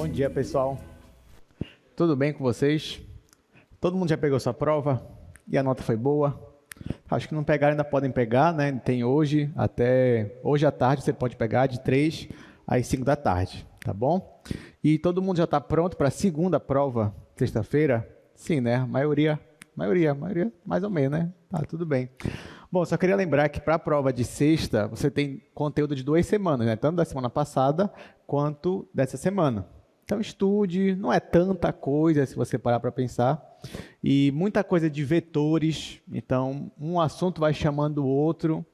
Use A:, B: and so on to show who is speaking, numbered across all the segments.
A: Bom dia, pessoal. Tudo bem com vocês? Todo mundo já pegou sua prova? E a nota foi boa? Acho que não pegaram, ainda podem pegar, né? Tem hoje, até hoje à tarde você pode pegar de 3 às 5 da tarde, tá bom? E todo mundo já está pronto para a segunda prova, sexta-feira? Sim, né? Maioria, mais ou menos, né? Tá, tudo bem. Bom, só queria lembrar que para a prova de sexta, você tem conteúdo de 2 semanas, né? Tanto da semana passada quanto dessa semana. Então estude, não é tanta coisa se você parar para pensar. E muita coisa de vetores, então um assunto vai chamando o outro.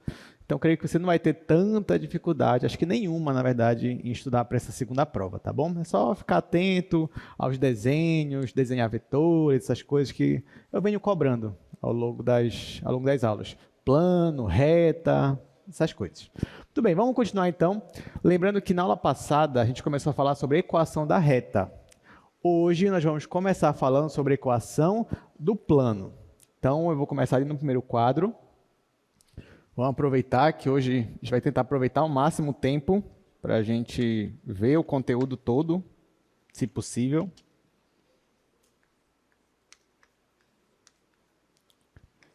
A: Então creio que você não vai ter tanta dificuldade, acho que nenhuma, na verdade, em estudar para essa segunda prova, tá bom? É só ficar atento aos desenhos, desenhar vetores, essas coisas que eu venho cobrando ao longo das aulas. Plano, reta, essas coisas. Muito bem, vamos continuar então. Lembrando que na aula passada a gente começou a falar sobre a equação da reta. Hoje nós vamos começar falando sobre a equação do plano. Então eu vou começar ali no primeiro quadro. Vamos aproveitar que hoje a gente vai tentar aproveitar ao máximo o tempo para a gente ver o conteúdo todo, se possível.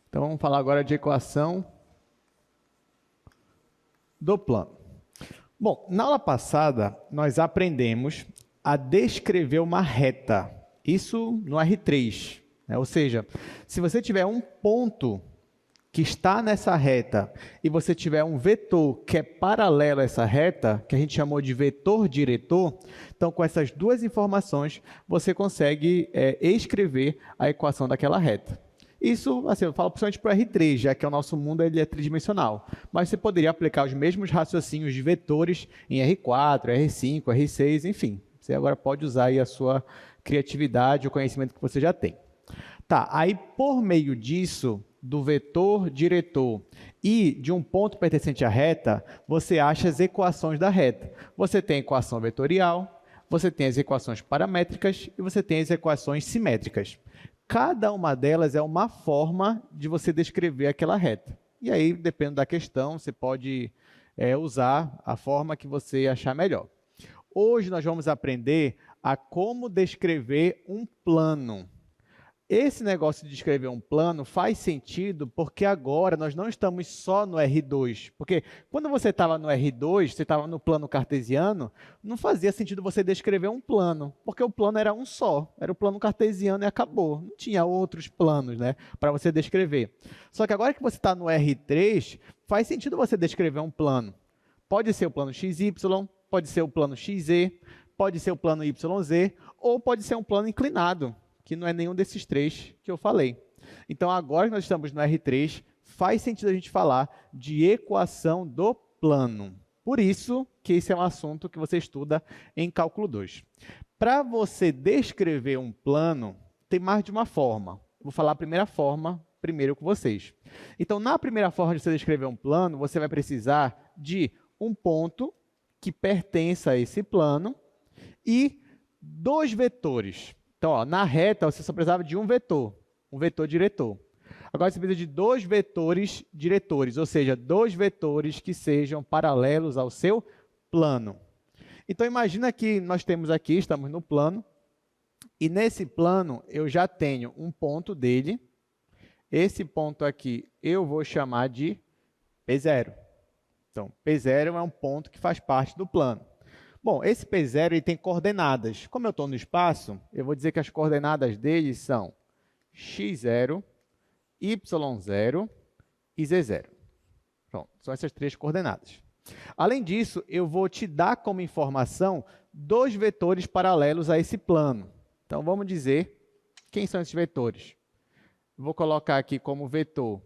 A: Então vamos falar agora de equação do plano. Bom, na aula passada nós aprendemos a descrever uma reta, isso no R3, né? Ou seja, se você tiver um ponto que está nessa reta e você tiver um vetor que é paralelo a essa reta, que a gente chamou de vetor diretor, então com essas duas informações você consegue escrever a equação daquela reta. Isso, assim, eu falo principalmente para o R3, já que o nosso mundo ele é tridimensional. Mas você poderia aplicar os mesmos raciocínios de vetores em R4, R5, R6, enfim. Você agora pode usar aí a sua criatividade, o conhecimento que você já tem. Tá, aí por meio disso, do vetor diretor e de um ponto pertencente à reta, você acha as equações da reta. Você tem a equação vetorial, você tem as equações paramétricas e você tem as equações simétricas. Cada uma delas é uma forma de você descrever aquela reta. E aí, dependendo da questão, você pode usar a forma que você achar melhor. Hoje nós vamos aprender a como descrever um plano. Esse negócio de descrever um plano faz sentido porque agora nós não estamos só no R2. Porque quando você estava no R2, você estava no plano cartesiano, não fazia sentido você descrever um plano, porque o plano era um só, era o plano cartesiano e acabou. Não tinha outros planos, né, para você descrever. Só que agora que você está no R3, faz sentido você descrever um plano. Pode ser o plano XY, pode ser o plano XZ, pode ser o plano YZ, ou pode ser um plano inclinado, que não é nenhum desses três que eu falei. Então, agora que nós estamos no R3, faz sentido a gente falar de equação do plano. Por isso que esse é um assunto que você estuda em Cálculo 2. Para você descrever um plano, tem mais de uma forma. Vou falar a primeira forma primeiro com vocês. Então, na primeira forma de você descrever um plano, você vai precisar de um ponto que pertença a esse plano e dois vetores. Então, ó, na reta, você só precisava de um vetor diretor. Agora, você precisa de dois vetores diretores, ou seja, dois vetores que sejam paralelos ao seu plano. Então, imagina que nós temos aqui, estamos no plano, e nesse plano eu já tenho um ponto dele. Esse ponto aqui eu vou chamar de P0. Então, P0 é um ponto que faz parte do plano. Bom, esse P0 ele tem coordenadas. Como eu estou no espaço, eu vou dizer que as coordenadas dele são x0, y0 e z0. Pronto, são essas três coordenadas. Além disso, eu vou te dar como informação dois vetores paralelos a esse plano. Então, vamos dizer quem são esses vetores. Vou colocar aqui como vetor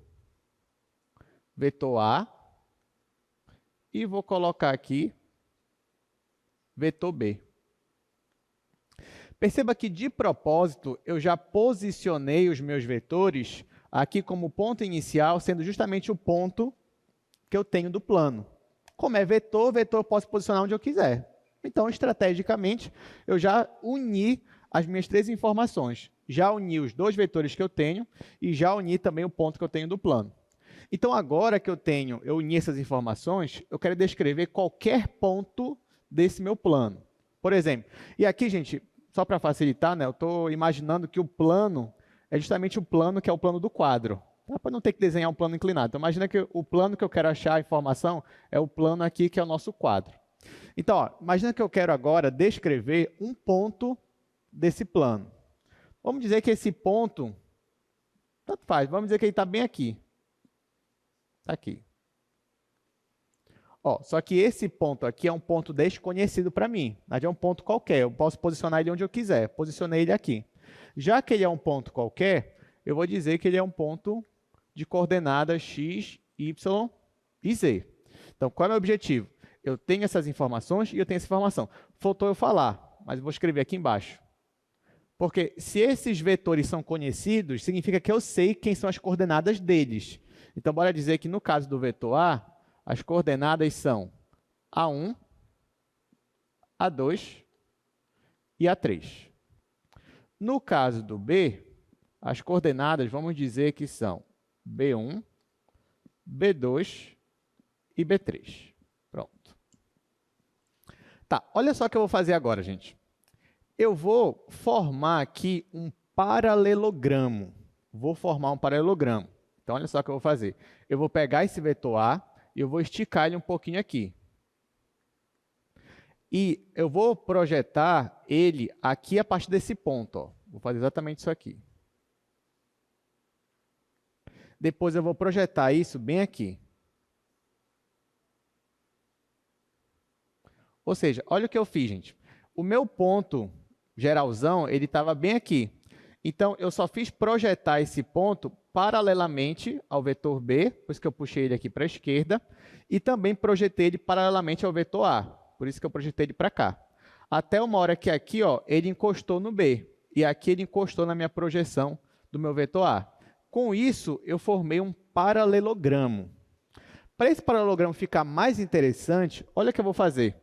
A: A e vou colocar aqui vetor B. Perceba que, de propósito, eu já posicionei os meus vetores aqui como ponto inicial, sendo justamente o ponto que eu tenho do plano. Como é vetor eu posso posicionar onde eu quiser. Então, estrategicamente, eu já uni as minhas três informações. Já uni os dois vetores que eu tenho e já uni também o ponto que eu tenho do plano. Então, agora que eu uni essas informações, eu quero descrever qualquer ponto desse meu plano. Por por exemplo. E aqui, gente, só para facilitar, né, eu estou imaginando que o plano é justamente o plano que é o plano do quadro. Tá? Para não ter que desenhar um plano inclinado. Então, imagina que o plano que eu quero achar a informação é o plano aqui que é o nosso quadro. Então, ó, imagina que eu quero agora descrever um ponto desse plano. Vamos dizer que esse ponto, tanto faz, vamos dizer que ele está bem aqui. Está aqui. Ó, só que esse ponto aqui é um ponto desconhecido para mim. É um ponto qualquer, eu posso posicionar ele onde eu quiser. Posicionei ele aqui. Já que ele é um ponto qualquer, eu vou dizer que ele é um ponto de coordenadas x, y e z. Então, qual é o meu objetivo? Eu tenho essas informações e eu tenho essa informação. Faltou eu falar, mas eu vou escrever aqui embaixo. Porque se esses vetores são conhecidos, significa que eu sei quem são as coordenadas deles. Então, bora dizer que no caso do vetor A, as coordenadas são A1, A2 e A3. No caso do B, as coordenadas, vamos dizer que são B1, B2 e B3. Pronto. Tá, olha só o que eu vou fazer agora, gente. Eu vou formar aqui um paralelogramo. Vou formar um paralelogramo. Então, olha só o que eu vou fazer. Eu vou pegar esse vetor A e eu vou esticar ele um pouquinho aqui. E eu vou projetar ele aqui a partir desse ponto. Ó. Vou fazer exatamente isso aqui. Depois eu vou projetar isso bem aqui. Ou seja, olha o que eu fiz, gente. O meu ponto geralzão, ele estava bem aqui. Então, eu só fiz projetar esse ponto paralelamente ao vetor B, por isso que eu puxei ele aqui para a esquerda, e também projetei ele paralelamente ao vetor A, por isso que eu projetei ele para cá. Até uma hora que aqui, ó, ele encostou no B, e aqui ele encostou na minha projeção do meu vetor A. Com isso, eu formei um paralelogramo. Para esse paralelogramo ficar mais interessante, olha o que eu vou fazer.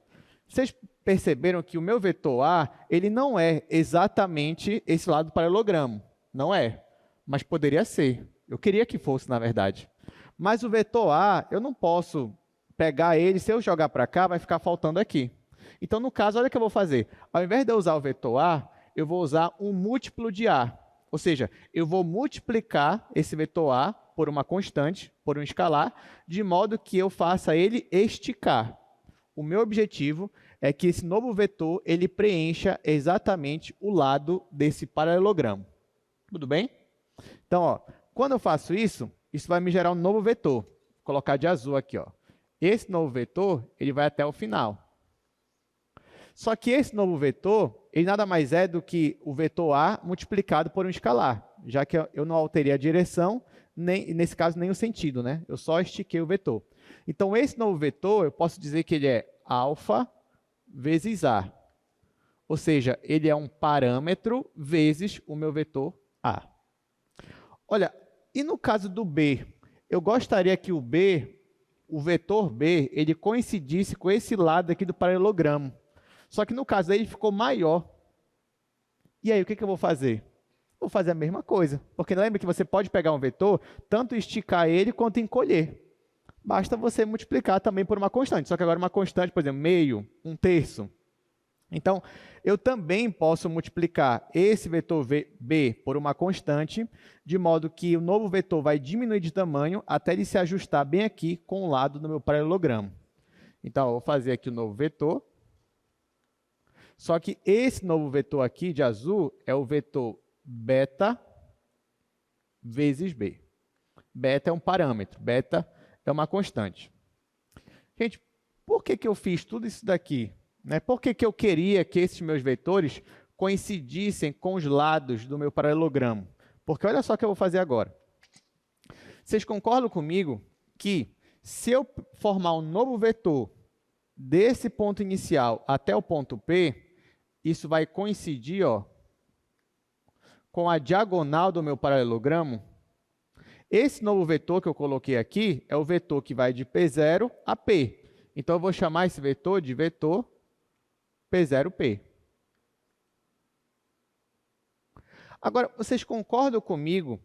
A: Vocês perceberam que o meu vetor A, ele não é exatamente esse lado do paralelogramo. Não é, mas poderia ser. Eu queria que fosse, na verdade. Mas o vetor A, eu não posso pegar ele, se eu jogar para cá, vai ficar faltando aqui. Então, no caso, olha o que eu vou fazer. Ao invés de eu usar o vetor A, eu vou usar um múltiplo de A. Ou seja, eu vou multiplicar esse vetor A por uma constante, por um escalar, de modo que eu faça ele esticar. O meu objetivo é que esse novo vetor ele preencha exatamente o lado desse paralelogramo. Tudo bem? Então, ó, quando eu faço isso, isso vai me gerar um novo vetor. Vou colocar de azul aqui. Ó. Esse novo vetor ele vai até o final. Só que esse novo vetor, ele nada mais é do que o vetor A multiplicado por um escalar, já que eu não alterei a direção, nem, nesse caso nem o sentido, né? Eu só estiquei o vetor. Então, esse novo vetor, eu posso dizer que ele é alfa vezes A. Ou seja, ele é um parâmetro vezes o meu vetor A. Olha, e no caso do B, eu gostaria que o vetor B, ele coincidisse com esse lado aqui do paralelogramo. Só que no caso aí ele ficou maior. E aí, o que eu vou fazer? Vou fazer a mesma coisa. Porque lembra que você pode pegar um vetor, tanto esticar ele quanto encolher. Basta você multiplicar também por uma constante. Só que agora uma constante, por exemplo, meio, um terço. Então, eu também posso multiplicar esse vetor B por uma constante, de modo que o novo vetor vai diminuir de tamanho até ele se ajustar bem aqui com o lado do meu paralelogramo. Então, eu vou fazer aqui o novo vetor. Só que esse novo vetor aqui de azul é o vetor beta vezes B. Beta é um parâmetro, beta é uma constante. Gente, por que eu fiz tudo isso daqui? Né? Por que eu queria que esses meus vetores coincidissem com os lados do meu paralelogramo? Porque olha só o que eu vou fazer agora. Vocês concordam comigo que se eu formar um novo vetor desse ponto inicial até o ponto P, isso vai coincidir, ó, com a diagonal do meu paralelogramo? Esse novo vetor que eu coloquei aqui é o vetor que vai de P0 a P. Então, eu vou chamar esse vetor de vetor P0P. Agora, vocês concordam comigo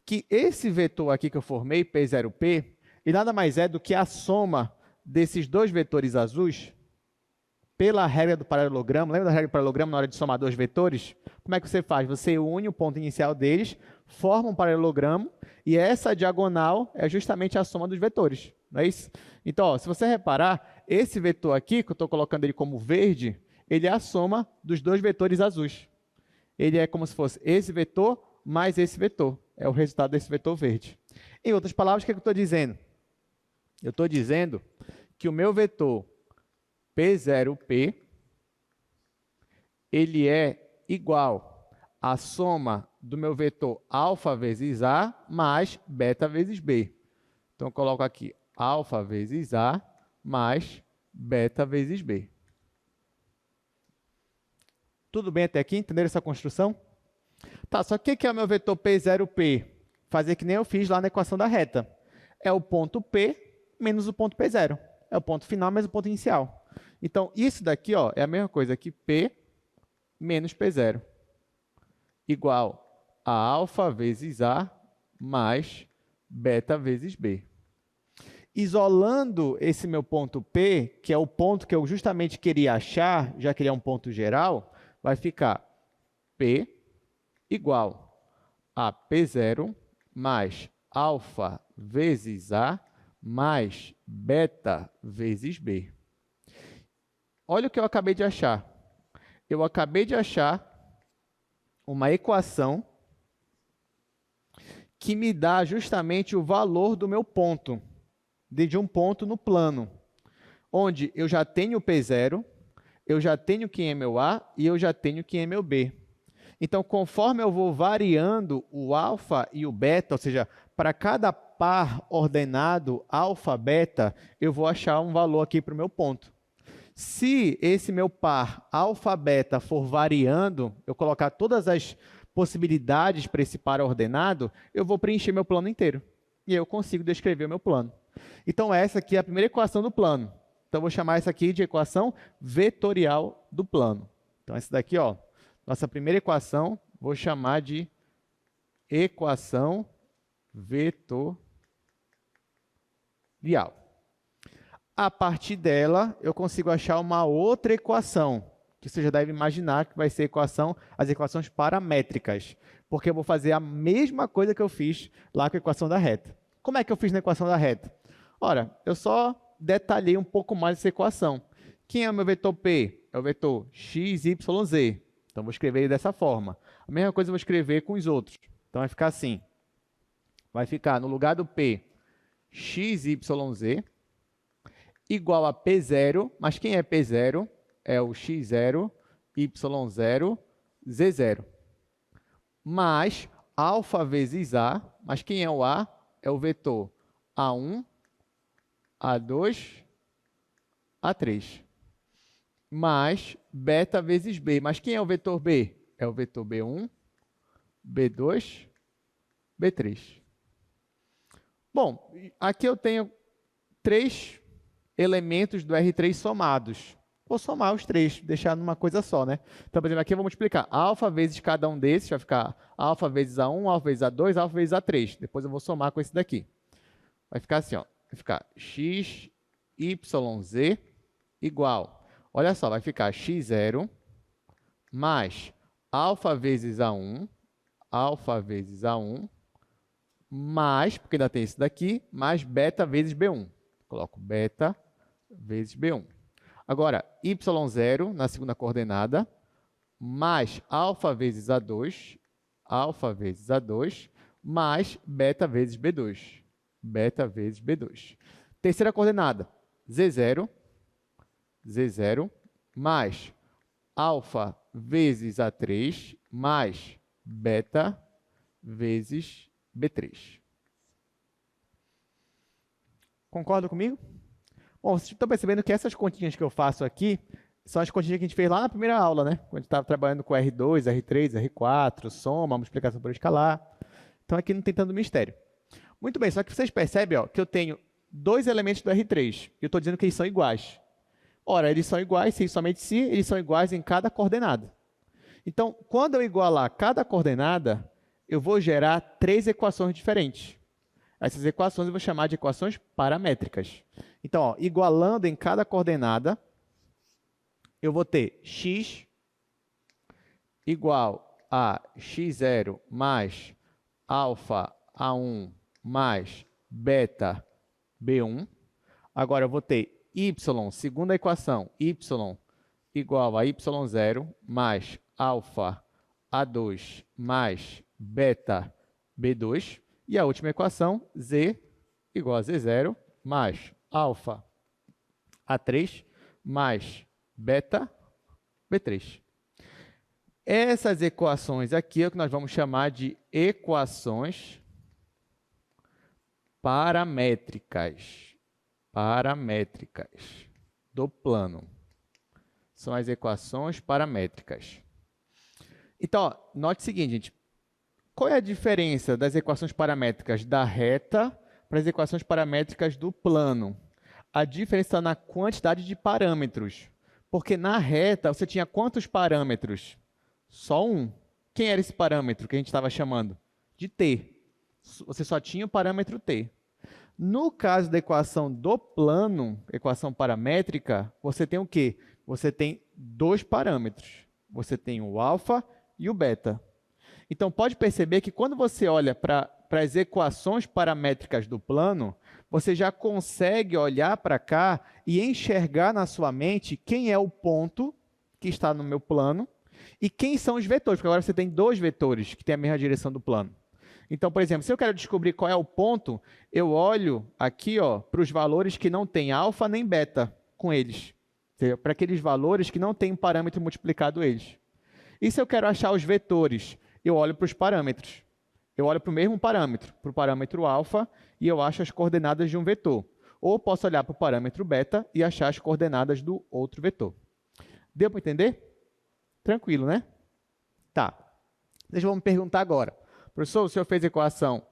A: que esse vetor aqui que eu formei, P0P, ele nada mais é do que a soma desses dois vetores azuis? pela regra do paralelogramo. Lembra da regra do paralelogramo na hora de somar dois vetores? Como é que você faz? Você une o ponto inicial deles, forma um paralelogramo, e essa diagonal é justamente a soma dos vetores. Não é isso? Então, ó, se você reparar, esse vetor aqui, que eu estou colocando ele como verde, ele é a soma dos dois vetores azuis. Ele é como se fosse esse vetor mais esse vetor. É o resultado desse vetor verde. Em outras palavras, o que eu estou dizendo? Eu estou dizendo que o meu vetor P0P, ele é igual à soma do meu vetor alfa vezes A mais beta vezes B. Então, eu coloco aqui alfa vezes A mais beta vezes B. Tudo bem até aqui? Entenderam essa construção? Tá, só que o que é o meu vetor P0P? Fazer que nem eu fiz lá na equação da reta. É o ponto P menos o ponto P0. É o ponto final menos o ponto inicial. Então, isso daqui ó, é a mesma coisa que P menos P0 igual a alfa vezes A mais beta vezes B. Isolando esse meu ponto P, que é o ponto que eu justamente queria achar, já que ele é um ponto geral, vai ficar P igual a P0 mais alfa vezes A mais beta vezes B. Olha o que eu acabei de achar. Eu acabei de achar uma equação que me dá justamente o valor do meu ponto, de um ponto no plano, onde eu já tenho o P0, eu já tenho quem é meu A e eu já tenho quem é meu B. Então, conforme eu vou variando o alfa e o beta, ou seja, para cada par ordenado alfa, beta, eu vou achar um valor aqui para o meu ponto. Se esse meu par alfa, beta for variando, eu colocar todas as possibilidades para esse par ordenado, eu vou preencher meu plano inteiro. E eu consigo descrever o meu plano. Então, essa aqui é a primeira equação do plano. Então, eu vou chamar essa aqui de equação vetorial do plano. Então, essa daqui, ó, nossa primeira equação, vou chamar de equação vetorial. A partir dela, eu consigo achar uma outra equação, que você já deve imaginar que vai ser as equações paramétricas, porque eu vou fazer a mesma coisa que eu fiz lá com a equação da reta. Como é que eu fiz na equação da reta? Ora, eu só detalhei um pouco mais essa equação. Quem é o meu vetor P? É o vetor x, y, z. Então, vou escrever ele dessa forma. A mesma coisa eu vou escrever com os outros. Então, vai ficar assim. Vai ficar no lugar do P, x, y, z, igual a P0, mas quem é P0? É o x0, y0, z0. Mais alfa vezes A, mas quem é o A? É o vetor A1, A2, A3. Mais beta vezes B. Mas quem é o vetor B? É o vetor B1, B2, B3. Bom, aqui eu tenho 3 elementos do R3 somados. Vou somar os 3, deixar numa coisa só, né? Então, por exemplo, aqui eu vou multiplicar alfa vezes cada um desses, vai ficar alfa vezes A1, alfa vezes A2, alfa vezes A3. Depois eu vou somar com esse daqui. Vai ficar assim, ó. Vai ficar x, y, z igual. Olha só, vai ficar x0 mais alfa vezes A1, alfa vezes A1, mais, porque ainda tem esse daqui, mais beta vezes B1. Coloco beta vezes B1. Agora, y0 na segunda coordenada, mais alfa vezes A2, mais beta vezes B2. Beta vezes B2. Terceira coordenada, z0, mais alfa vezes A3, mais beta vezes B3. Concorda comigo? Bom, vocês estão percebendo que essas continhas que eu faço aqui são as continhas que a gente fez lá na primeira aula, né? Quando a gente estava trabalhando com R2, R3, R4, soma, multiplicação por escalar. Então, aqui não tem tanto mistério. Muito bem, só que vocês percebem ó, que eu tenho 2 elementos do R3 e eu estou dizendo que eles são iguais. Ora, eles são iguais, se somente se eles são iguais em cada coordenada. Então, quando eu igualar cada coordenada, eu vou gerar 3 equações diferentes. Essas equações eu vou chamar de equações paramétricas. Então, ó, igualando em cada coordenada, eu vou ter x igual a x0 mais alfa A1 mais beta B1. Agora eu vou ter y, segunda equação, y igual a y0 mais alfa A2 mais beta B2. E a última equação, z igual a z0 mais alfa A3 mais beta B3. Essas equações aqui é o que nós vamos chamar de equações paramétricas. Paramétricas do plano. São as equações paramétricas. Então, ó, note o seguinte, gente. Qual é a diferença das equações paramétricas da reta para as equações paramétricas do plano? A diferença está na quantidade de parâmetros. Porque na reta você tinha quantos parâmetros? Só um. Quem era esse parâmetro que a gente estava chamando? De t. Você só tinha o parâmetro t. No caso da equação do plano, equação paramétrica, você tem o quê? Você tem dois parâmetros. Você tem o alfa e o beta. Então, pode perceber que quando você olha para as equações paramétricas do plano, você já consegue olhar para cá e enxergar na sua mente quem é o ponto que está no meu plano e quem são os vetores, porque agora você tem dois vetores que têm a mesma direção do plano. Então, por exemplo, se eu quero descobrir qual é o ponto, eu olho aqui para os valores que não têm alfa nem beta com eles. Para aqueles valores que não têm um parâmetro multiplicado eles. E se eu quero achar os vetores, eu olho para os parâmetros. Eu olho para o mesmo parâmetro, para o parâmetro alfa, e eu acho as coordenadas de um vetor. Ou posso olhar para o parâmetro beta e achar as coordenadas do outro vetor. Deu para entender? Tranquilo, né? Tá. Deixa eu me perguntar agora. Professor, o senhor fez equação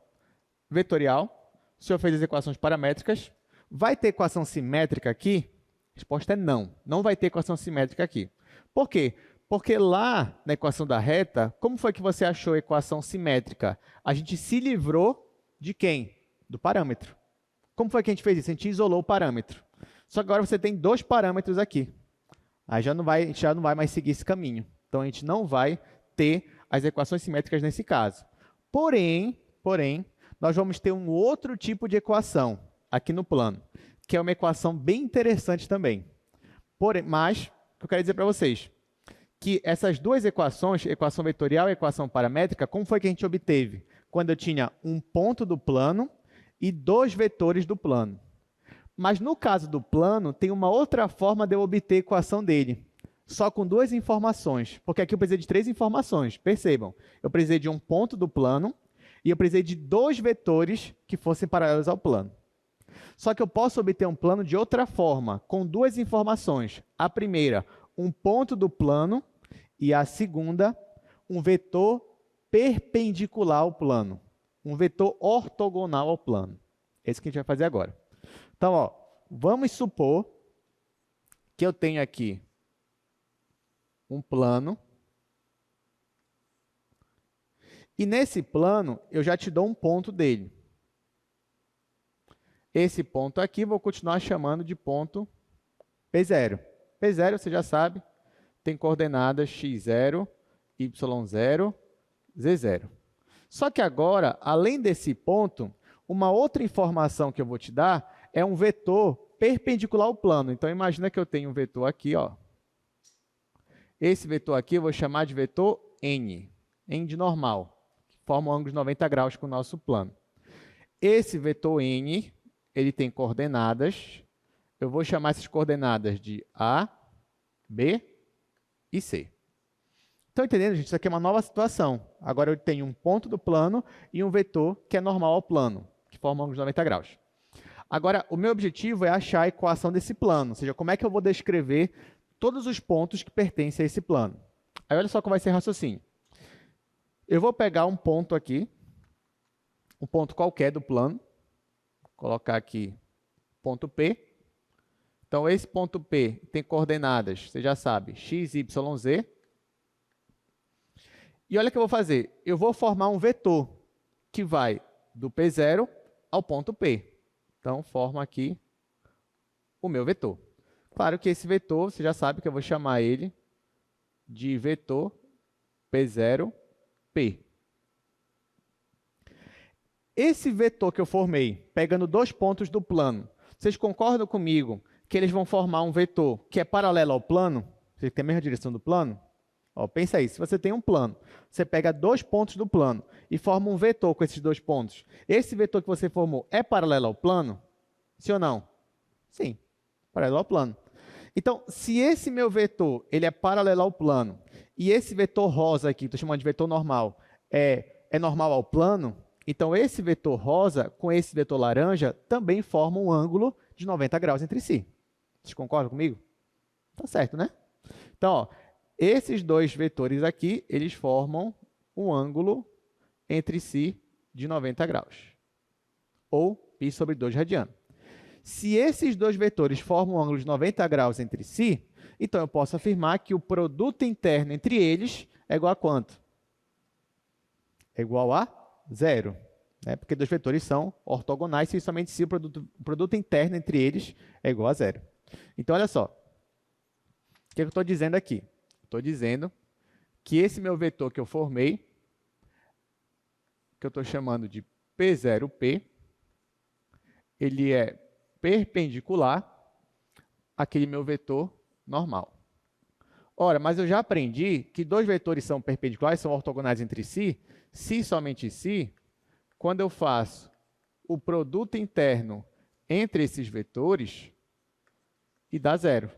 A: vetorial, o senhor fez as equações paramétricas, vai ter equação simétrica aqui? A resposta é não. Não vai ter equação simétrica aqui. Por quê? Porque lá na equação da reta, como foi que você achou a equação simétrica? A gente se livrou de quem? Do parâmetro. Como foi que a gente fez isso? A gente isolou o parâmetro. Só que agora você tem dois parâmetros aqui. Aí a gente já não vai mais seguir esse caminho. Então, a gente não vai ter as equações simétricas nesse caso. Porém, nós vamos ter um outro tipo de equação aqui no plano, que é uma equação bem interessante também. Mas, o que eu quero dizer para vocês, que essas duas equações, equação vetorial e equação paramétrica, como foi que a gente obteve? Quando eu tinha um ponto do plano e dois vetores do plano. Mas no caso do plano, tem uma outra forma de eu obter a equação dele, só com duas informações, porque aqui eu precisei de três informações, percebam. Eu precisei de um ponto do plano e eu precisei de dois vetores que fossem paralelos ao plano. Só que eu posso obter um plano de outra forma, com duas informações. A primeira, um ponto do plano, e a segunda, um vetor perpendicular ao plano, um vetor ortogonal ao plano. Esse que a gente vai fazer agora. Então, vamos supor que eu tenho aqui um plano, e nesse plano eu já te dou um ponto dele. Esse ponto aqui vou continuar chamando de ponto P0. P0, você já sabe, tem coordenadas x0, y0, z0. Só que agora, além desse ponto, uma outra informação que eu vou te dar é um vetor perpendicular ao plano. Então, imagina que eu tenho um vetor aqui, Esse vetor aqui eu vou chamar de vetor N, N de normal, que forma um ângulo de 90 graus com o nosso plano. Esse vetor N, ele tem coordenadas, eu vou chamar essas coordenadas de A, B e C. Estão entendendo, gente? Isso aqui é uma nova situação. Agora eu tenho um ponto do plano e um vetor que é normal ao plano, que forma um ângulo de 90 graus. Agora, o meu objetivo é achar a equação desse plano, ou seja, como é que eu vou descrever todos os pontos que pertencem a esse plano. Aí olha só como vai ser o raciocínio. Eu vou pegar um ponto aqui, um ponto qualquer do plano, colocar aqui ponto P. Então, esse ponto P tem coordenadas, você já sabe, x, y, z. E olha o que eu vou fazer. Eu vou formar um vetor que vai do P0 ao ponto P. Então, formo aqui o meu vetor. Claro que esse vetor, você já sabe que eu vou chamar ele de vetor P0, P. Esse vetor que eu formei, pegando dois pontos do plano, vocês concordam comigo que eles vão formar um vetor que é paralelo ao plano? Você tem a mesma direção do plano? Ó, pensa aí, se você tem um plano, você pega dois pontos do plano e forma um vetor com esses dois pontos. Esse vetor que você formou é paralelo ao plano? Sim ou não? Sim, paralelo ao plano. Então, se esse meu vetor ele é paralelo ao plano e esse vetor rosa aqui, estou chamando de vetor normal, é normal ao plano, então esse vetor rosa com esse vetor laranja também formam um ângulo de 90 graus entre si. Vocês concordam comigo? Tá certo, né? Então, ó, esses dois vetores aqui, eles formam um ângulo entre si de 90 graus, ou π sobre 2 radiano. Se esses dois vetores formam um ângulo de 90 graus entre si, então eu posso afirmar que o produto interno entre eles é igual a quanto? É igual a zero, né? Porque dois vetores são ortogonais e somente se o produto interno entre eles é igual a zero. Então, olha só. O que eu estou dizendo aqui? Estou dizendo que esse meu vetor que eu formei, que eu estou chamando de P0P, ele é perpendicular àquele meu vetor normal. Ora, mas eu já aprendi que dois vetores são perpendiculares, são ortogonais entre si, se somente se, quando eu faço o produto interno entre esses vetores e dá zero.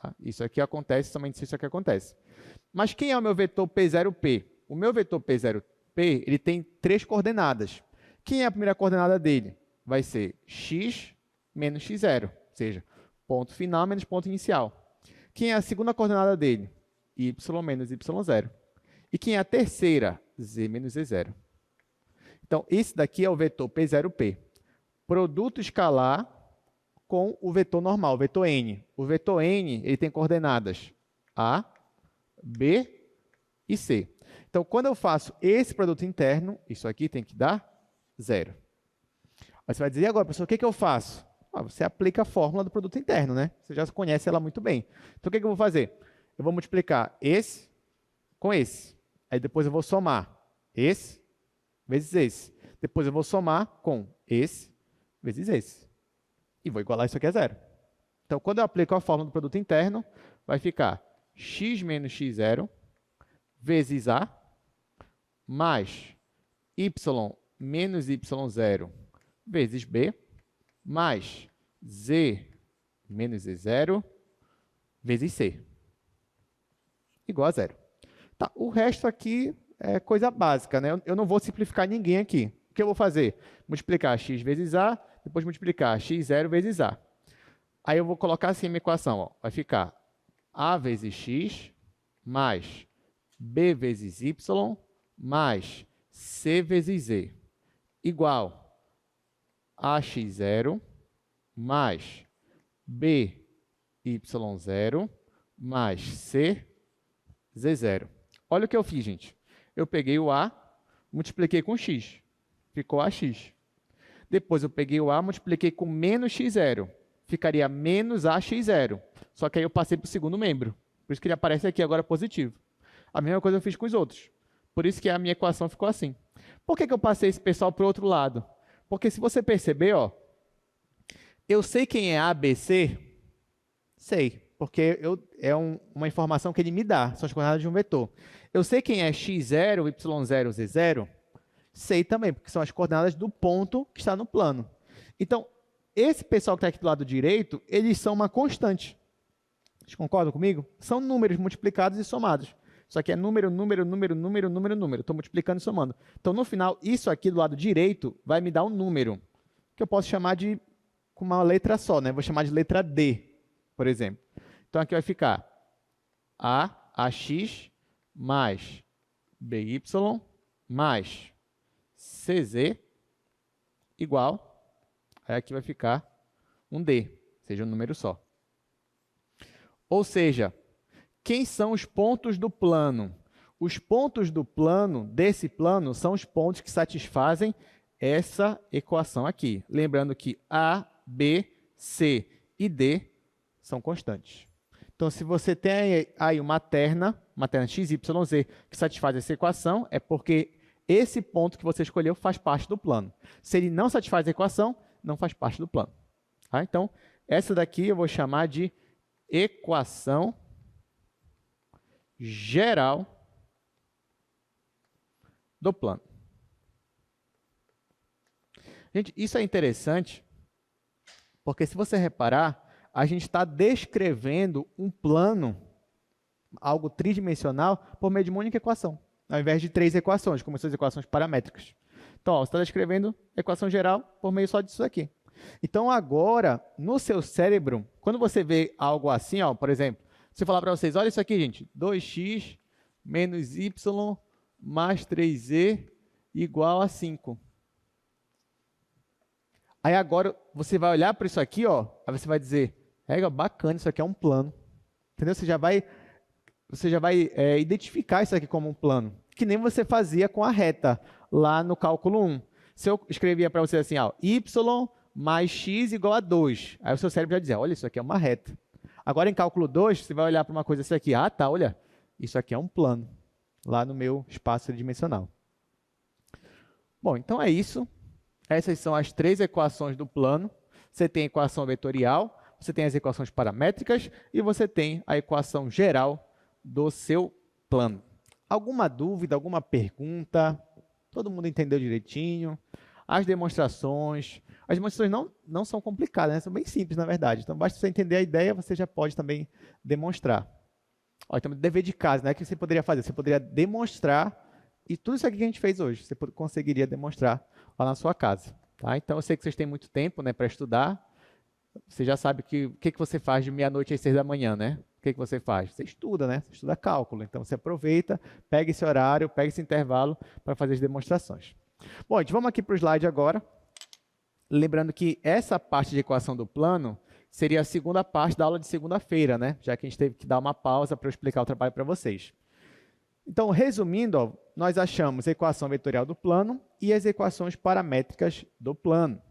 A: Tá? Isso aqui acontece, somente se isso aqui acontece. Mas quem é o meu vetor P0P? O meu vetor P0P ele tem três coordenadas. Quem é a primeira coordenada dele? Vai ser x menos x0, ou seja, ponto final menos ponto inicial. Quem é a segunda coordenada dele? Y menos y0. E quem é a terceira? Z menos z0. Então, esse daqui é o vetor P0P. Produto escalar com o vetor normal, o vetor n. O vetor n ele tem coordenadas A, B e C. Então, quando eu faço esse produto interno, isso aqui tem que dar zero. Aí você vai dizer, e agora, professor, o que eu faço? Você aplica a fórmula do produto interno, né? Você já conhece ela muito bem. Então, o que eu vou fazer? Eu vou multiplicar esse com esse. Aí depois eu vou somar esse vezes esse. Depois eu vou somar com esse vezes esse. E vou igualar isso aqui a zero. Então, quando eu aplico a fórmula do produto interno, vai ficar x menos x0 vezes A mais y menos y0 vezes B mais Z menos Z0 vezes C. Igual a zero. Tá, o resto aqui é coisa básica, né? Eu não vou simplificar ninguém aqui. O que eu vou fazer? Multiplicar x vezes A, depois multiplicar x0 vezes A. Aí eu vou colocar assim a minha equação. Ó. Vai ficar A vezes x mais B vezes y mais C vezes Z igual a x0 mais by0 mais c z0. Olha o que eu fiz, gente. Eu peguei o a, multipliquei com x, ficou ax. Depois eu peguei o a, multipliquei com menos x0, ficaria menos ax0. Só que aí eu passei para o segundo membro. Por isso que ele aparece aqui agora positivo. A mesma coisa eu fiz com os outros. Por isso que a minha equação ficou assim. Por que eu passei esse pessoal para o outro lado? Porque se você perceber, ó, eu sei quem é A, B, C? Sei, porque uma informação que ele me dá, são as coordenadas de um vetor. Eu sei quem é x0, y0, z0? Sei também, porque são as coordenadas do ponto que está no plano. Então, esse pessoal que está aqui do lado direito, eles são uma constante. Vocês concordam comigo? São números multiplicados e somados. Isso aqui é número, número, número, número, número, número. Estou multiplicando e somando. Então, no final, isso aqui do lado direito vai me dar um número, que eu posso chamar de com uma letra só, né? Vou chamar de letra D, por exemplo. Então, aqui vai ficar AX mais BY mais CZ igual, aí aqui vai ficar um D, seja um número só. Ou seja, quem são os pontos do plano? Os pontos do plano, desse plano, são os pontos que satisfazem essa equação aqui. Lembrando que A, B, C e D são constantes. Então, se você tem aí uma terna XYZ, que satisfaz essa equação, é porque esse ponto que você escolheu faz parte do plano. Se ele não satisfaz a equação, não faz parte do plano. Tá? Então, essa daqui eu vou chamar de equação geral do plano. Gente, isso é interessante, porque se você reparar, a gente está descrevendo um plano, algo tridimensional, por meio de uma única equação, ao invés de 3 equações, como essas equações paramétricas. Então, ó, você está descrevendo equação geral por meio só disso aqui. Então, agora, no seu cérebro, quando você vê algo assim, ó, por exemplo, se eu falar para vocês, olha isso aqui, gente, 2x menos y mais 3z igual a 5. Aí agora você vai olhar para isso aqui, ó, aí você vai dizer, bacana, isso aqui é um plano. Entendeu? Você já vai identificar isso aqui como um plano, que nem você fazia com a reta lá no cálculo 1. Se eu escrevia para você assim, ó, y mais x igual a 2, aí o seu cérebro já dizia, olha, isso aqui é uma reta. Agora em cálculo 2, você vai olhar para uma coisa assim aqui, ah, tá, olha, isso aqui é um plano, lá no meu espaço tridimensional. Bom, então é isso. Essas são as 3 equações do plano. Você tem a equação vetorial, você tem as equações paramétricas e você tem a equação geral do seu plano. Alguma dúvida, alguma pergunta? Todo mundo entendeu direitinho? As demonstrações não são complicadas, né? São bem simples, na verdade. Então, basta você entender a ideia, você já pode também demonstrar. Ó, então, dever de casa, né? O que você poderia fazer? Você poderia demonstrar, e tudo isso aqui que a gente fez hoje, você conseguiria demonstrar lá na sua casa. Tá? Então, eu sei que vocês têm muito tempo, né, para estudar. Você já sabe o que você faz de meia-noite às 6 da manhã, né? O que você faz? Você estuda, né? Você estuda cálculo. Então, você aproveita, pega esse horário, pega esse intervalo para fazer as demonstrações. Bom, gente, vamos aqui para o slide agora. Lembrando que essa parte de equação do plano seria a segunda parte da aula de segunda-feira, né? Já que a gente teve que dar uma pausa para eu explicar o trabalho para vocês. Então, resumindo, ó, nós achamos a equação vetorial do plano e as equações paramétricas do plano.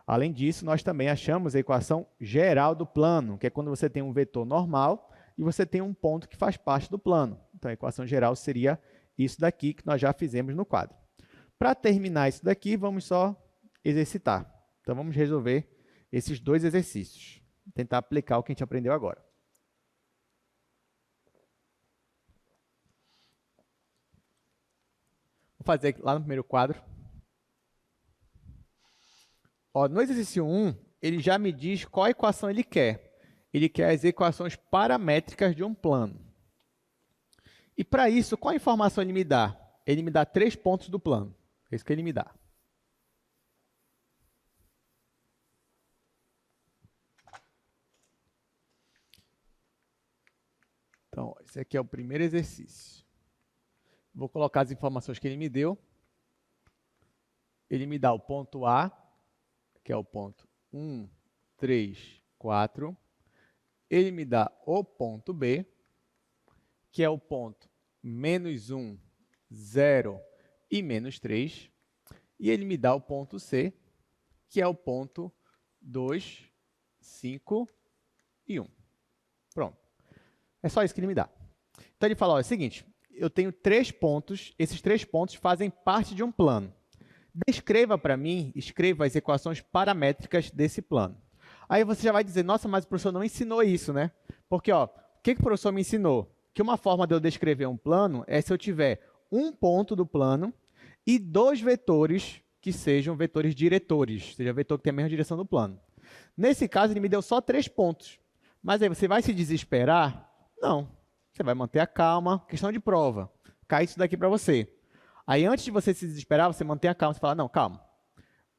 A: Além disso, nós também achamos a equação geral do plano, que é quando você tem um vetor normal e você tem um ponto que faz parte do plano. Então, a equação geral seria isso daqui que nós já fizemos no quadro. Para terminar isso daqui, vamos só exercitar. Então, vamos resolver esses 2 exercícios. Tentar aplicar o que a gente aprendeu agora. Vou fazer lá no primeiro quadro. Ó, no exercício 1, ele já me diz qual equação ele quer. Ele quer as equações paramétricas de um plano. E para isso, qual informação ele me dá? Ele me dá 3 pontos do plano. É isso que ele me dá. Então, esse aqui é o primeiro exercício. Vou colocar as informações que ele me deu. Ele me dá o ponto A, que é o ponto 1, 3, 4. Ele me dá o ponto B, que é o ponto menos 1, 0 e menos 3. E ele me dá o ponto C, que é o ponto 2, 5 e 1. Pronto. É só isso que ele me dá. Então, ele fala, ó, é o seguinte, eu tenho 3 pontos, esses 3 pontos fazem parte de um plano. Descreva para mim, escreva as equações paramétricas desse plano. Aí você já vai dizer, nossa, mas o professor não ensinou isso, né? Porque, ó, o que o professor me ensinou? Que uma forma de eu descrever um plano é se eu tiver um ponto do plano e 2 vetores que sejam vetores diretores, seja, vetor que tem a mesma direção do plano. Nesse caso, ele me deu só 3 pontos. Mas aí você vai se desesperar? Não. Você vai manter a calma, questão de prova. Cai isso daqui para você. Aí, antes de você se desesperar, você mantém a calma, você fala, não, calma.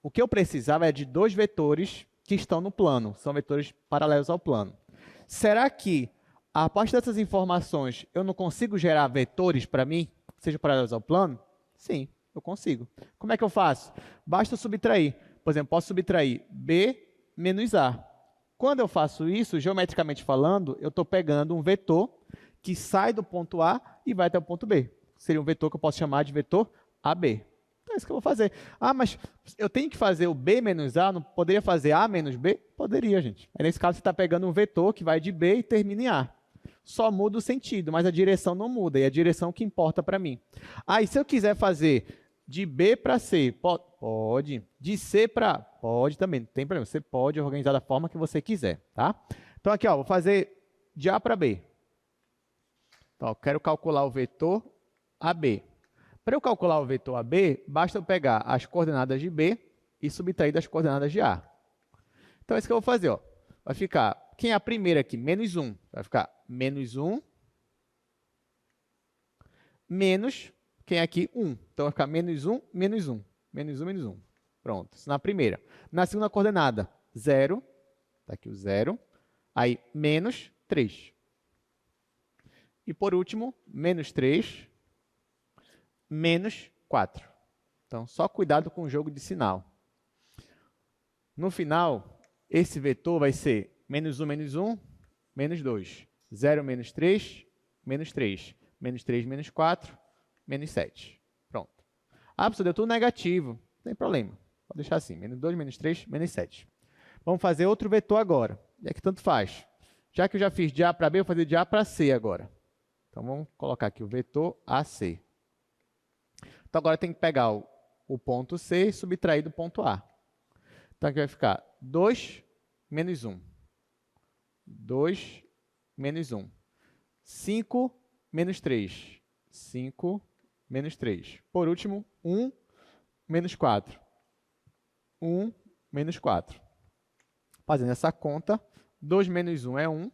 A: O que eu precisava é de 2 vetores que estão no plano, são vetores paralelos ao plano. Será que, a partir dessas informações, eu não consigo gerar vetores para mim, que sejam paralelos ao plano? Sim, eu consigo. Como é que eu faço? Basta eu subtrair. Por exemplo, posso subtrair B menos A. Quando eu faço isso, geometricamente falando, eu estou pegando um vetor que sai do ponto A e vai até o ponto B. Seria um vetor que eu posso chamar de vetor AB. Então, isso que eu vou fazer. Ah, mas eu tenho que fazer o B menos A, não poderia fazer A menos B? Poderia, gente. Aí, nesse caso, você está pegando um vetor que vai de B e termina em A. Só muda o sentido, mas a direção não muda, e é a direção que importa para mim. Ah, e se eu quiser fazer de B para C? Pode. De C para... Pode também, não tem problema. Você pode organizar da forma que você quiser, tá? Então, aqui, ó, vou fazer de A para B. Então, eu quero calcular o vetor AB. Para eu calcular o vetor AB, basta eu pegar as coordenadas de B e subtrair das coordenadas de A. Então, é isso que eu vou fazer. Ó. Vai ficar, quem é a primeira aqui? Menos 1. Vai ficar menos 1, menos, quem é aqui? 1. Então, vai ficar menos 1, menos 1. Menos 1, menos 1. Pronto, isso na primeira. Na segunda coordenada, 0. Está aqui o 0. Aí, menos 3. E, por último, menos 3, menos 4. Então, só cuidado com o jogo de sinal. No final, esse vetor vai ser menos 1, menos 2. 0, menos 3, menos 3. Menos 3, menos 4, menos 7. Pronto. Ah, professor, deu tudo negativo. Não tem problema. Pode deixar assim. Menos 2, menos 3, menos 7. Vamos fazer outro vetor agora. E é que tanto faz. Já que eu já fiz de A para B, eu vou fazer de A para C agora. Então, vamos colocar aqui o vetor AC. Então, agora tem que pegar o ponto C e subtrair do ponto A. Então, aqui vai ficar 2 menos 1. 2 menos 1. 5 menos 3. 5 menos 3. Por último, 1 menos 4. 1 menos 4. Fazendo essa conta, 2 menos 1 é 1.